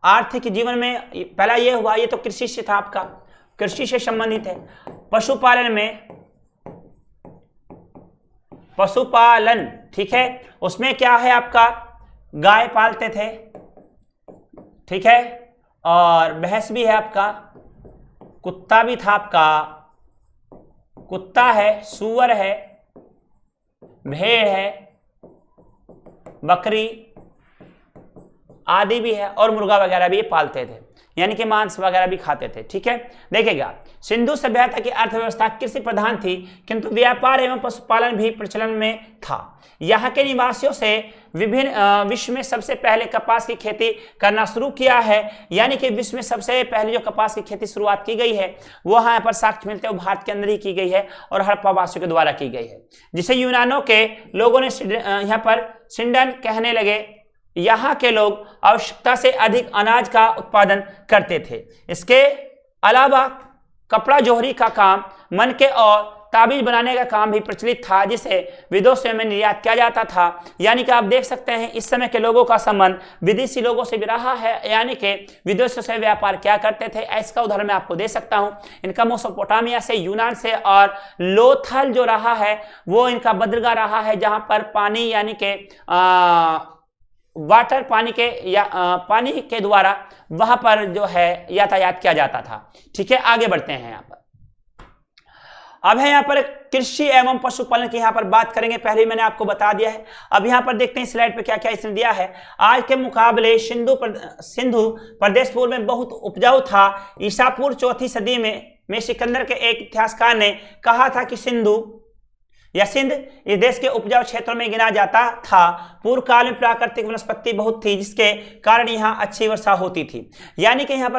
आर्थिक जीवन में पहला ये हुआ, ये तो कृषि से था, आपका कृषि से संबंधित है। पशुपालन में पशुपालन, ठीक है, उसमें क्या है आपका गाय पालते थे, ठीक है, और भैंस भी है आपका, कुत्ता भी था आपका, कुत्ता है, सूअर है, भेड़ है, बकरी आदि भी है और मुर्गा वगैरह भी पालते थे, यानी कि मांस वगैरह भी खाते थे। ठीक है, देखिएगा सिंधु सभ्यता की अर्थव्यवस्था कृषि प्रधान थी, किंतु व्यापार एवं पशुपालन भी प्रचलन में था। यहाँ के निवासियों से विभिन्न विश्व में सबसे पहले कपास की खेती करना शुरू किया है, यानी कि विश्व में सबसे पहले जो कपास की खेती शुरुआत की गई है वो यहाँ पर साक्ष्य मिलते हैं, भारत के अंदर ही की गई है और हड़प्पा वासियों के द्वारा की गई है, जिसे यूनानों के लोगों ने यहाँ पर सिंडन कहने लगे। यहाँ के लोग आवश्यकता से अधिक अनाज का उत्पादन करते थे। इसके अलावा कपड़ा जोहरी का काम, मन के और ताबीज बनाने का काम भी प्रचलित था, जिसे विदेशों में निर्यात किया जाता था। यानी कि आप देख सकते हैं इस समय के लोगों का संबंध विदेशी लोगों से भी रहा है, यानी कि विदेशों से व्यापार क्या करते थे। इसका उदाहरण मैं आपको दे सकता हूं। इनका मेसोपोटामिया से, यूनान से, और लोथल जो रहा है वो इनका बदरगाह रहा है, जहां पर पानी यानी कि वाटर पानी के या पानी के द्वारा वहां पर जो है यातायात किया जाता था। ठीक है, आगे बढ़ते हैं। यहाँ पर अब है यहाँ पर कृषि एवं पशुपालन की यहाँ पर बात करेंगे। पहले मैंने आपको बता दिया है। अब यहाँ पर देखते हैं स्लाइड पे क्या क्या इसने दिया है। आज के मुकाबले सिंधु प्रदेश पूर्व में बहुत उपजाऊ था। ईसा पूर्व 4वीं सदी में सिकंदर के एक इतिहासकार ने कहा था कि सिंध इस देश के उपजाऊ क्षेत्रों में गिना जाता था। पूर्व काल में प्राकृतिक वनस्पति बहुत थी, जिसके कारण यहाँ अच्छी वर्षा होती थी। यानी कि यहाँ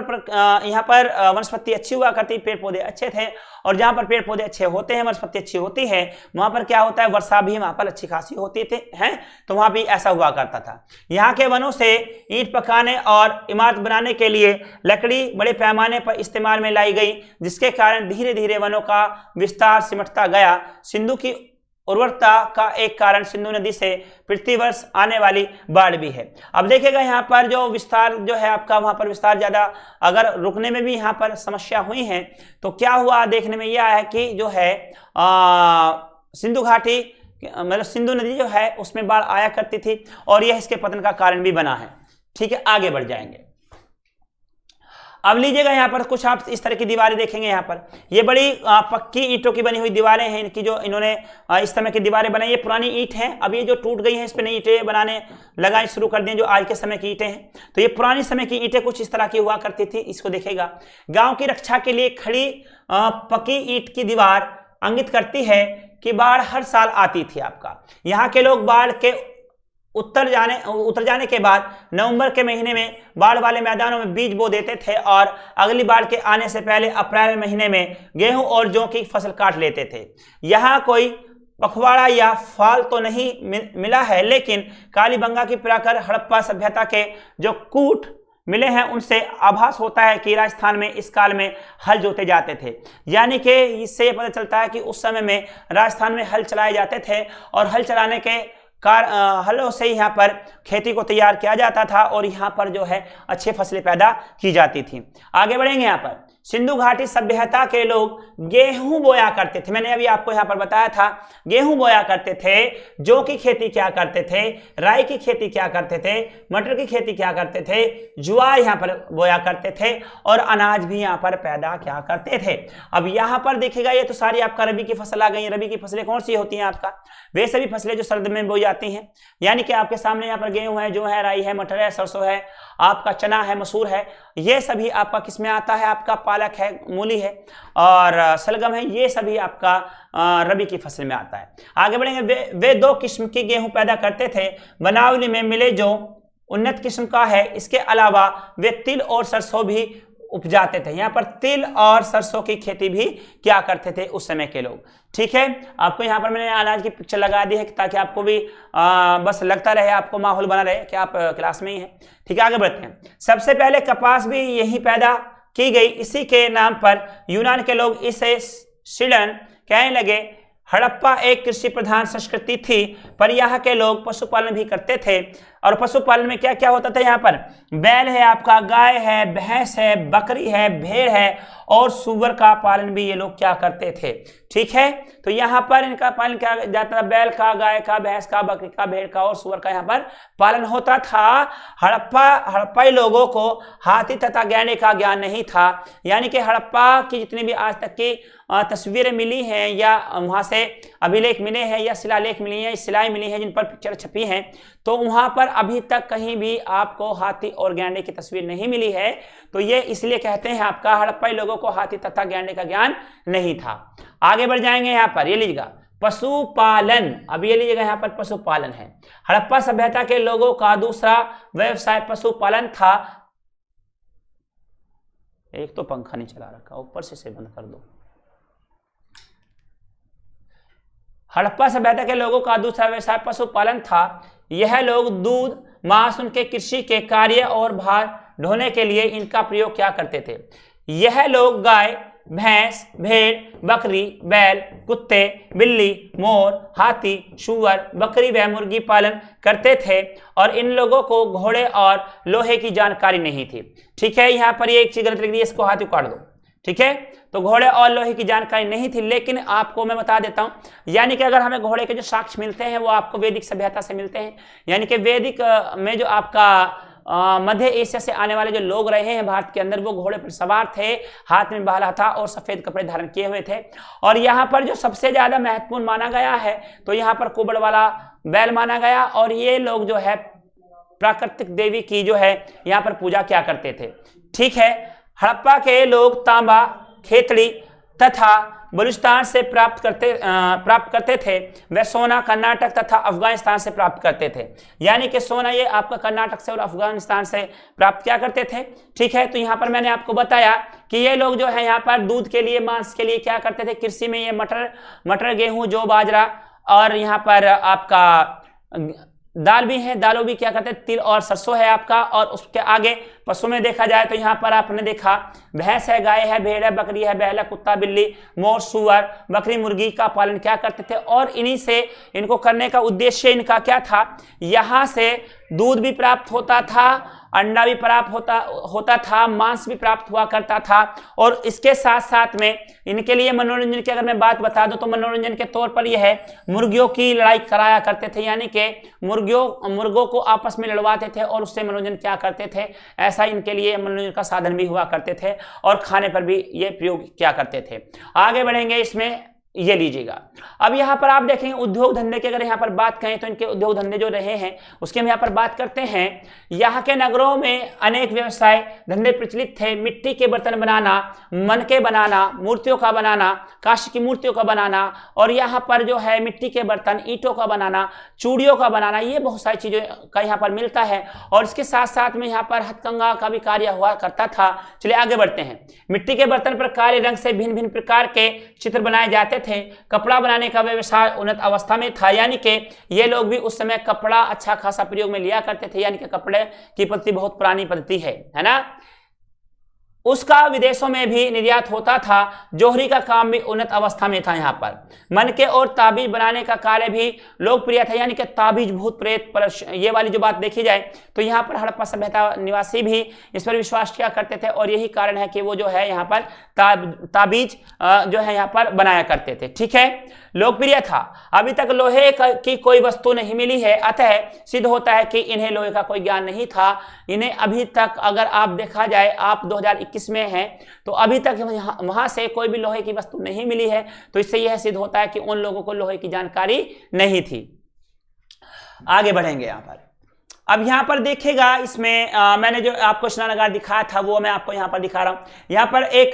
पर वनस्पति अच्छी हुआ करती, पेड़ पौधे अच्छे थे, और जहाँ पर पेड़ पौधे अच्छे होते हैं, वनस्पति अच्छी होती है, वहाँ पर क्या होता है, वर्षा भी वहाँ पर अच्छी खासी होती है। तो वहाँ भी ऐसा हुआ करता था। यहाँ के वनों से ईंट पकाने और इमारत बनाने के लिए लकड़ी बड़े पैमाने पर इस्तेमाल में लाई गई, जिसके कारण धीरे धीरे वनों का विस्तार सिमटता गया। सिंधु की उर्वरता का एक कारण सिंधु नदी से प्रतिवर्ष आने वाली बाढ़ भी है। अब देखिएगा यहाँ पर जो विस्तार जो है आपका, वहाँ पर विस्तार ज़्यादा अगर रुकने में भी यहाँ पर समस्या हुई है, तो क्या हुआ देखने में यह आया कि जो है सिंधु घाटी मतलब सिंधु नदी जो है उसमें बाढ़ आया करती थी और यह इसके पतन का कारण भी बना है। ठीक है, आगे बढ़ जाएंगे। अब लीजिएगा यहाँ पर कुछ आप इस तरह की दीवारें देखेंगे। यहाँ पर ये बड़ी पक्की ईंटों की बनी हुई दीवारें हैं। इनकी जो इन्होंने इस समय की दीवारें बनाई, ये पुरानी ईंट हैं। अब ये जो टूट गई हैं इस पर नई ईंटें बनाने लगाए शुरू कर दिए जो आज के समय की ईंटें हैं। तो ये पुरानी समय की ईंटें कुछ इस तरह की हुआ करती थी। इसको देखेगा, गाँव की रक्षा के लिए खड़ी पक्की ईंट की दीवार इंगित करती है कि बाढ़ हर साल आती थी। आपका यहाँ के लोग बाढ़ के उतर जाने के बाद नवंबर के महीने में बाढ़ वाले मैदानों में बीज बो देते थे और अगली बाढ़ के आने से पहले अप्रैल महीने में गेहूं और जौ की फसल काट लेते थे। यहाँ कोई पखवाड़ा या फाल तो नहीं मिला है, लेकिन कालीबंगा की प्राकर हड़प्पा सभ्यता के जो कूट मिले हैं उनसे आभास होता है कि राजस्थान में इस काल में हल जोते जाते थे। यानी कि इससे ये पता चलता है कि उस समय में राजस्थान में हल चलाए जाते थे और हल चलाने के हलों से यहाँ पर खेती को तैयार किया जाता था और यहाँ पर जो है अच्छी फसलें पैदा की जाती थी। आगे बढ़ेंगे। यहाँ पर सिंधु घाटी सभ्यता के लोग गेहूं बोया करते थे। मैंने अभी आपको यहाँ पर बताया था, गेहूं बोया करते थे, जौ की खेती क्या करते थे, राई की खेती क्या करते थे, मटर की खेती क्या करते थे, ज्वार यहाँ पर बोया करते थे और अनाज भी यहाँ पर पैदा क्या करते थे। अब यहाँ पर देखिएगा, ये तो सारी आपका रबी की फसल आ गई है। रबी की फसलें कौन सी होती हैं? आपका वे सभी फसलें जो सर्द में बोई जाती हैं। यानी कि आपके सामने यहाँ पर गेहूं है, जौ है, राई है, मटर है, सरसों है, आपका चना है, मसूर है, ये सभी आपका किस में आता है? आपका पालक है, मूली है और सलगम है, ये सभी आपका रबी की फसल में आता है। आगे बढ़ेंगे। वे दो किस्म की गेहूं पैदा करते थे। बनावली में मिले जो उन्नत किस्म का है, इसके अलावा वे तिल और सरसों भी उपजाते थे। यहाँ पर तिल और सरसों की खेती भी क्या करते थे उस समय के लोग। ठीक है, आपको यहाँ पर मैंने अनाज की पिक्चर लगा दी है ताकि आपको भी बस लगता रहे, आपको माहौल बना रहे कि आप क्लास में ही हैं। ठीक है, आगे बढ़ते हैं। सबसे पहले कपास भी यही पैदा की गई। इसी के नाम पर यूनान के लोग इसे सिडन कहने लगे। हड़प्पा एक कृषि प्रधान संस्कृति थी, पर यहाँ के लोग पशुपालन भी करते थे। और पशुपालन में क्या क्या होता था? यहाँ पर बैल है, आपका गाय है, भैंस है, बकरी है, भेड़ है और सुअर का पालन भी ये लोग क्या करते थे। ठीक है, तो यहाँ पर इनका पालन किया जाता था। बैल का, गाय का, भैंस का, बकरी का, भेड़ का और सुअर का यहाँ पर पालन होता था। हड़प्पाई लोगों को हाथी तथा गैंडे का ज्ञान नहीं था। यानी कि हड़प्पा की जितनी भी आज तक की तस्वीरें मिली हैं या वहाँ से अभिलेख मिले हैं या शिलालेख मिली हैं, सिलाई मिली है जिन पर पिक्चर छपी हैं, तो वहाँ पर अभी तक कहीं भी आपको हाथी और गैंडे की तस्वीर नहीं मिली है। तो ये इसलिए कहते हैं आपका हड़प्पाई लोगों को हाथी तथा गैंडे का ज्ञान नहीं था। आगे बढ़ जाएंगे। यहाँ पर ये लीजिएगा पशुपालन। अब ये लीजिएगा यहाँ पर पशुपालन है। हड़प्पा सभ्यता के लोगों का दूसरा व्यवसाय पशुपालन था। एक तो पंखा नहीं चला रखा, ऊपर से बंद कर दो। हड़प्पा सभ्यता के लोगों का दूसरा व्यवसाय पशुपालन था। यह लोग दूध, मांस, उनके कृषि के कार्य और भार ढोने के लिए इनका प्रयोग क्या करते थे। यह लोग गाय, भैंस, भेड़, बकरी, बैल, कुत्ते, बिल्ली, मोर, हाथी, सूअर, बकरी व मुर्गी पालन करते थे और इन लोगों को घोड़े और लोहे की जानकारी नहीं थी। ठीक है, यहाँ पर ये एक चीज गलत लिख दी है, इसको हाथ उखाड़ दो। ठीक है, तो घोड़े और लोहे की जानकारी नहीं थी, लेकिन आपको मैं बता देता हूं, यानी कि अगर हमें घोड़े के जो साक्ष्य मिलते हैं वो आपको वैदिक सभ्यता से मिलते हैं। यानी कि वैदिक में जो आपका मध्य एशिया से आने वाले जो लोग रहे हैं भारत के अंदर, वो घोड़े पर सवार थे, हाथ में भाला था और सफेद कपड़े धारण किए हुए थे। और यहाँ पर जो सबसे ज्यादा महत्वपूर्ण माना गया है तो यहाँ पर कुबड़ वाला बैल माना गया। और ये लोग जो है प्राकृतिक देवी की जो है यहाँ पर पूजा क्या करते थे। ठीक है, हड़प्पा के लोग तांबा, खेतड़ी तथा बलूचिस्तान से प्राप्त करते थे। वे सोना कर्नाटक तथा अफगानिस्तान से प्राप्त करते थे। यानी कि सोना ये आपका कर्नाटक से और अफगानिस्तान से प्राप्त क्या करते थे। ठीक है, तो यहाँ पर मैंने आपको बताया कि ये लोग जो है यहाँ पर दूध के लिए, मांस के लिए क्या करते थे। कृषि में ये मटर, गेहूं, जौ, बाजरा और यहाँ पर आपका दाल भी है, दालों भी क्या करते हैं, तिल और सरसों है आपका। और उसके आगे पशु में देखा जाए तो यहाँ पर आपने देखा भैंस है, गाय है, भेड़ है, बकरी है, बैल है, कुत्ता, बिल्ली, मोर, सुअर, बकरी, मुर्गी का पालन क्या करते थे। और इन्हीं से इनको करने का उद्देश्य इनका क्या था, यहाँ से दूध भी प्राप्त होता था, अंडा भी प्राप्त होता था, मांस भी प्राप्त हुआ करता था। और इसके साथ साथ में इनके लिए मनोरंजन की अगर मैं बात बता दूं तो मनोरंजन के तौर पर यह है मुर्गियों की लड़ाई कराया करते थे, यानी कि मुर्गों को आपस में लड़वाते थे और उससे मनोरंजन क्या करते थे, ऐसा इनके लिए मनोरंजन का साधन भी हुआ करते थे और खाने पर भी ये प्रयोग क्या करते थे। आगे बढ़ेंगे, इसमें ये लीजिएगा। अब यहाँ पर आप देखेंगे उद्योग धंधे की अगर यहाँ पर बात करें तो इनके उद्योग धंधे जो रहे हैं उसके हम यहाँ पर बात करते हैं। यहाँ के नगरों में अनेक व्यवसाय धंधे प्रचलित थे। मिट्टी के बर्तन बनाना, मनके बनाना, मूर्तियों का बनाना, काष्ठ की मूर्तियों का बनाना, और यहाँ पर जो है मिट्टी के बर्तन, ईंटों का बनाना, चूड़ियों का बनाना, ये बहुत सारी चीज़ों का यहाँ पर मिलता है। और इसके साथ साथ में यहाँ पर हथकंघा का भी कार्य हुआ करता था। चलिए आगे बढ़ते हैं। मिट्टी के बर्तन पर काले रंग से भिन्न भिन्न प्रकार के चित्र बनाए जाते थे। कपड़ा बनाने का व्यवसाय उन्नत अवस्था में था, यानी कि ये लोग भी उस समय कपड़ा अच्छा खासा प्रयोग में लिया करते थे, यानी कि कपड़े की पद्धति बहुत पुरानी पद्धति है ना। उसका विदेशों में भी निर्यात होता था। जोहरी का काम भी उन्नत अवस्था में था। यहाँ पर मनके और ताबीज बनाने का कार्य भी लोकप्रिय था, यानी कि ताबीज भूत प्रेत पर ये वाली जो बात देखी जाए तो यहाँ पर हड़प्पा सभ्यता निवासी भी इस पर विश्वास किया करते थे और यही कारण है कि वो जो है यहाँ पर ताबीज जो है यहाँ पर बनाया करते थे। ठीक है, लोकप्रिय था। अभी तक लोहे की कोई वस्तु नहीं मिली है, अतः सिद्ध होता है कि इन्हें लोहे का कोई ज्ञान नहीं था। इन्हें अभी तक अगर आप देखा जाए, आप 2021 में हैं तो अभी तक वहां से कोई भी लोहे की वस्तु नहीं मिली है, तो इससे यह सिद्ध होता है कि उन लोगों को लोहे की जानकारी नहीं थी। आगे बढ़ेंगे यहाँ पर। अब यहाँ पर देखिएगा, इसमें मैंने जो आपको स्नानागार दिखाया था वो मैं आपको यहाँ पर दिखा रहा हूँ। यहाँ पर एक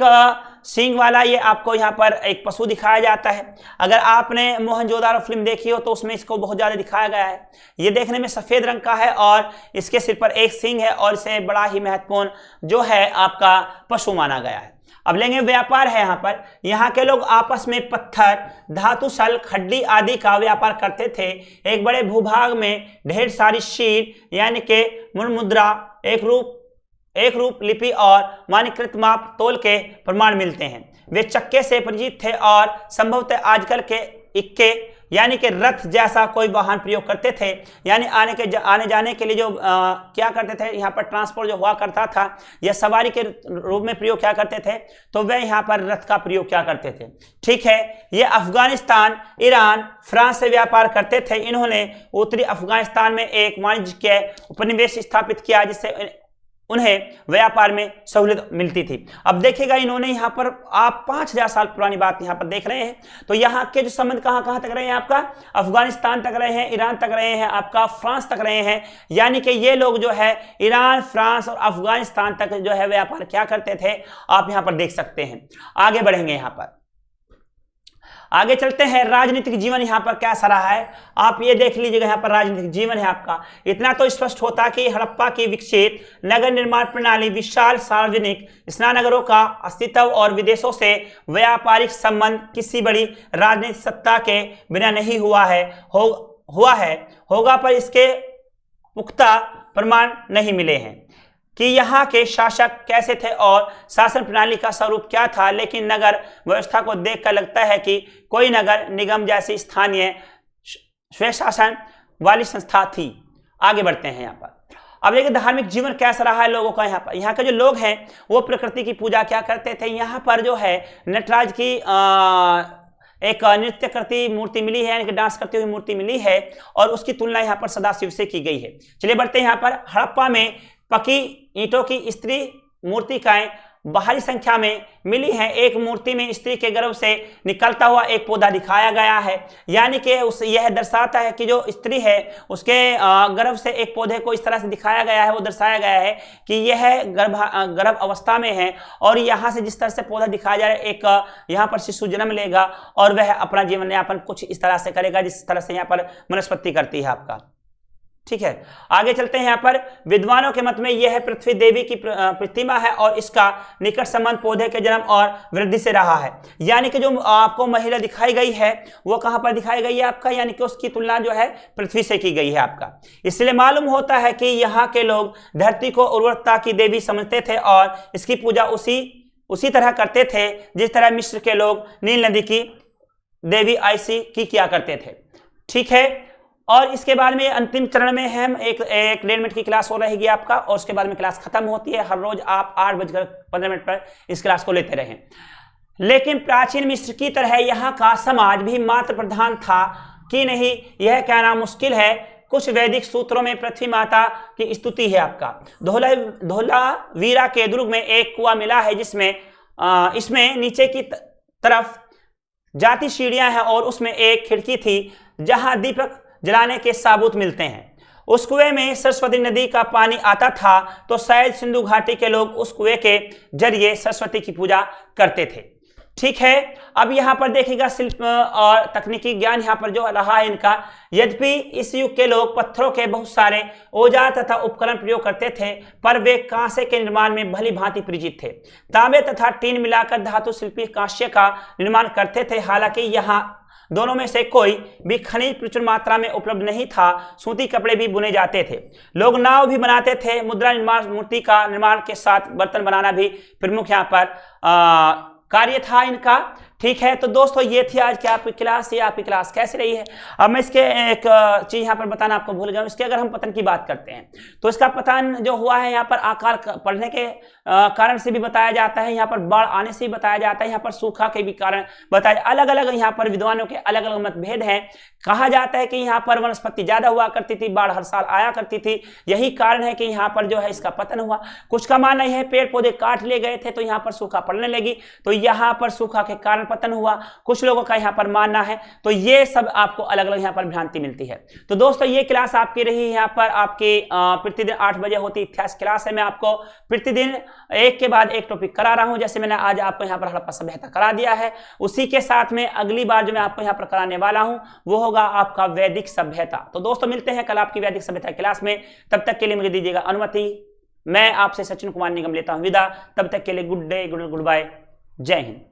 सींग वाला ये आपको यहाँ पर एक पशु दिखाया जाता है। अगर आपने मोहनजोदारो फिल्म देखी हो तो उसमें इसको बहुत ज़्यादा दिखाया गया है। ये देखने में सफ़ेद रंग का है और इसके सिर पर एक सींग है और इसे बड़ा ही महत्वपूर्ण जो है आपका पशु माना गया है। अब लेंगे व्यापार है। यहाँ पर यहाँ के लोग आपस में पत्थर, धातु, सल, खड्डी आदि का व्यापार करते थे। एक बड़े भूभाग में ढेर सारी शीर यानी के मुद्रा, एक रूप लिपि और मानकीकृत माप तोल के प्रमाण मिलते हैं। वे चक्के से परिचित थे और संभवतः आजकल के इक्के यानी कि रथ जैसा कोई वाहन प्रयोग करते थे, यानी आने जाने के लिए जो क्या करते थे, यहाँ पर ट्रांसपोर्ट जो हुआ करता था या सवारी के रूप में प्रयोग क्या करते थे, तो वे यहाँ पर रथ का प्रयोग क्या करते थे। ठीक है, ये अफगानिस्तान, ईरान, फ्रांस से व्यापार करते थे। इन्होंने उत्तरी अफगानिस्तान में एक वाणिज्य उपनिवेश स्थापित किया जिससे उन्हें व्यापार में सहूलियत मिलती थी। अब देखिएगा, इन्होंने यहाँ पर आप 5000 साल पुरानी बात यहाँ पर देख रहे हैं, तो यहाँ के जो संबंध कहाँ तक रहे हैं, आपका अफगानिस्तान तक रहे हैं, ईरान तक रहे हैं, आपका फ्रांस तक रहे हैं, यानी कि ये लोग जो है ईरान, फ्रांस और अफगानिस्तान तक जो है व्यापार क्या करते थे, आप यहाँ पर देख सकते हैं। आगे बढ़ेंगे, यहाँ पर आगे चलते हैं। राजनीतिक जीवन यहाँ पर कैसा रहा है, आप ये देख लीजिएगा। यहाँ पर राजनीतिक जीवन है आपका, इतना तो स्पष्ट होता कि हड़प्पा की विकसित नगर निर्माण प्रणाली, विशाल सार्वजनिक स्नानघरों का अस्तित्व और विदेशों से व्यापारिक संबंध किसी बड़ी राजनीतिक सत्ता के बिना नहीं होगा, पर इसके पुख्ता प्रमाण नहीं मिले हैं कि यहाँ के शासक कैसे थे और शासन प्रणाली का स्वरूप क्या था। लेकिन नगर व्यवस्था को देखकर लगता है कि कोई नगर निगम जैसी स्थानीय स्वशासन वाली संस्था थी। आगे बढ़ते हैं यहाँ पर। अब देखिए धार्मिक जीवन कैसा रहा है लोगों का। यहाँ के जो लोग हैं वो प्रकृति की पूजा क्या करते थे। यहाँ पर जो है नटराज की एक नृत्य करती मूर्ति मिली है, यानी कि डांस करती हुई मूर्ति मिली है और उसकी तुलना यहाँ पर सदाशिव से की गई है। चलिए बढ़ते हैं। यहाँ पर हड़प्पा में पकी ईंटों की स्त्री मूर्तिकाएं बाहरी संख्या में मिली हैं। एक मूर्ति में स्त्री के गर्भ से निकलता हुआ एक पौधा दिखाया गया है, यानी कि यह दर्शाता है कि जो स्त्री है उसके गर्भ से एक पौधे को इस तरह से दिखाया गया है, वो दर्शाया गया है कि यह गर्भ अवस्था में है और यहाँ से जिस तरह से पौधा दिखाया जा रहा है, एक यहाँ पर शिशु जन्म लेगा और वह अपना जीवन यापन कुछ इस तरह से करेगा जिस तरह से यहाँ पर वनस्पति करती है आपका। ठीक है, आगे चलते हैं। यहाँ पर विद्वानों के मत में यह पृथ्वी देवी की प्रतिमा है और इसका निकट संबंध पौधे के जन्म और वृद्धि से रहा है। यानी कि जो आपको महिला दिखाई गई है वो कहां पर दिखाई गई है आपका, यानी कि उसकी तुलना जो है पृथ्वी से की गई है आपका। इसलिए मालूम होता है कि यहाँ के लोग धरती को उर्वरता की देवी समझते थे और इसकी पूजा उसी तरह करते थे जिस तरह मिस्र के लोग नील नदी की देवी आइसी की किया करते थे। ठीक है, और इसके बाद में अंतिम चरण में हम एक 1.5 मिनट की क्लास हो रहेगी आपका, और उसके बाद में क्लास खत्म होती है। हर रोज आप 8:15 पर इस क्लास को लेते रहें। लेकिन प्राचीन मिस्र की तरह यहाँ का समाज भी मातृ प्रधान था कि नहीं, यह कहना मुश्किल है। कुछ वैदिक सूत्रों में पृथ्वी माता की स्तुति है आपका। धोलावीरा के दुर्ग में एक कुआं मिला है जिसमें इसमें नीचे की तरफ जाती सीढ़ियां हैं और उसमें एक खिड़की थी जहां दीपक जलाने के साबूत मिलते हैं। उस कुएं में सरस्वती नदी का पानी आता था, तो शायद सिंधु घाटी के लोग उस कुएं के जरिए सरस्वती की पूजा करते थे। ठीक है, अब यहाँ पर देखिएगा शिल्प और तकनीकी ज्ञान यहाँ पर जो रहा है इनका। यद्यपि इस युग के लोग पत्थरों के बहुत सारे औजार तथा उपकरण प्रयोग करते थे, पर वे कांसे के निर्माण में भली भांति परिचित थे। तांबे तथा टीन मिलाकर धातु शिल्पी कांस्य का निर्माण करते थे। हालांकि यहाँ दोनों में से कोई भी खनिज प्रचुर मात्रा में उपलब्ध नहीं था। सूती कपड़े भी बुने जाते थे, लोग नाव भी बनाते थे। मुद्रा निर्माण, मूर्ति का निर्माण के साथ बर्तन बनाना भी प्रमुख यहाँ पर कार्य था इनका। ठीक है, तो दोस्तों ये थी आज की आपकी क्लास। ये आपकी क्लास कैसी रही है? अब मैं इसके एक चीज यहाँ पर बताना आपको भूल गया हूँ। इसके अगर हम पतन की बात करते हैं तो इसका पतन जो हुआ है यहाँ पर आकार पढ़ने के कारण से भी बताया जाता है, यहाँ पर बाढ़ आने से भी बताया जाता है, यहाँ पर सूखा के भी कारण बताया। अलग अलग यहाँ पर विद्वानों के अलग अलग मतभेद हैं। कहा जाता है कि यहाँ पर वनस्पति ज्यादा हुआ करती थी, बाढ़ हर साल आया करती थी, यही कारण है कि यहाँ पर जो है इसका पतन हुआ। कुछ का मानना है पेड़ पौधे काट लिए गए थे तो यहाँ पर सूखा पड़ने लगी, तो यहाँ पर सूखा के कारण पतन हुआ। कुछ लोगों का यहाँ पर मानना है। तो ये सब आपको अलग अलग यहाँ पर भ्रांति मिलती है। तो दोस्तों ये क्लास आपकी रही यहाँ पर आपकी प्रतिदिन 8 बजे होती इतिहास क्लास है। मैं आपको प्रतिदिन एक के बाद एक टॉपिक करा रहा हूं। जैसे मैंने आज आपको यहाँ पर हड़प्पा सभ्यता करा दिया है, उसी के साथ में अगली बार जो मैं आपको यहाँ पर कराने वाला हूं वो होगा आपका वैदिक सभ्यता। तो दोस्तों मिलते हैं कल आपकी वैदिक सभ्यता क्लास में। तब तक के लिए मुझे दीजिएगा अनुमति। मैं आपसे सचिन कुमार निगम लेता हूं विदा। तब तक के लिए गुड डे, गुड बाय, जय हिंद।